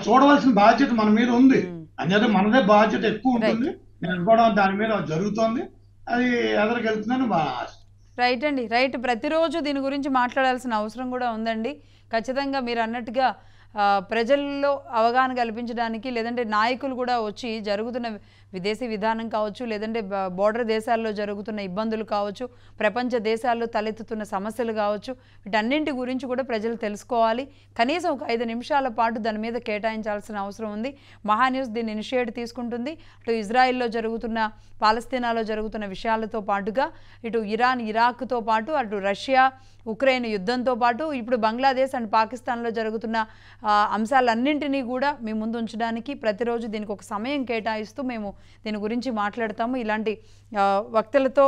చూడవలసిన బాధ్యత మన మీద ఉంది. అంచేత మనదే బాధ్యత ఎక్కువ ఉంటుంది. నేను అనుకోవడం దాని మీద జరుగుతోంది, అది ఎదరికెళ్తుందని బాగా ఆశ. రైట్ అండి, రైట్. ప్రతిరోజు దీని గురించి మాట్లాడాల్సిన అవసరం కూడా ఉందండి. ఖచ్చితంగా మీరు అన్నట్టుగా ప్రజల్లో అవగాహన కల్పించడానికి, లేదంటే నాయకులు కూడా వచ్చి జరుగుతున్న విదేశీ విధానం కావచ్చు, లేదంటే బోర్డర్ దేశాల్లో జరుగుతున్న ఇబ్బందులు కావచ్చు, ప్రపంచ దేశాల్లో తలెత్తుతున్న సమస్యలు కావచ్చు, వీటన్నింటి గురించి కూడా ప్రజలు తెలుసుకోవాలి. కనీసం ఒక 5 నిమిషాల పాటు దాని మీద కేటాయించాల్సిన అవసరం ఉంది. మహాన్యూస్ దీన్ని ఇనిషియేట్ తీసుకుంటుంది. అటు ఇజ్రాయెల్లో జరుగుతున్న, పాలస్తీనాలో జరుగుతున్న విషయాలతో పాటుగా ఇటు ఇరాన్, ఇరాక్తో పాటు అటు రష్యా, ఉక్రెయిన్ యుద్ధంతో పాటు ఇప్పుడు బంగ్లాదేశ్ అండ్ పాకిస్తాన్లో జరుగుతున్న అంశాలన్నింటినీ కూడా మీ ముందు ఉంచడానికి ప్రతిరోజు దీనికి ఒక సమయం కేటాయిస్తూ మేము దీని గురించి మాట్లాడతాము. ఇలాంటి వక్తలతో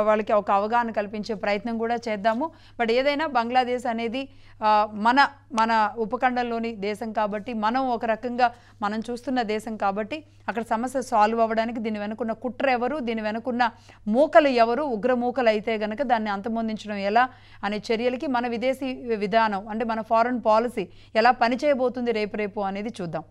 వాళ్ళకి ఒక అవగాహన కల్పించే ప్రయత్నం కూడా చేద్దాము. బట్ ఏదైనా బంగ్లాదేశ్ అనేది మన మన ఉపఖండంలోని దేశం కాబట్టి, మనం ఒక రకంగా మనం చూస్తున్న దేశం కాబట్టి అక్కడ సమస్య సాల్వ్ అవ్వడానికి దీని వెనుకున్న కుట్ర ఎవరు, దీని వెనుకున్న మూకలు ఎవరు, ఉగ్ర మూకలు అయితే గనక దాన్ని అంతమొందించడం ఎలా అనే చర్యలకి మన విదేశీ విధానం అంటే మన ఫారెన్ పాలసీ ఎలా పనిచేయబోతుంది రేపు అనేది చూద్దాం.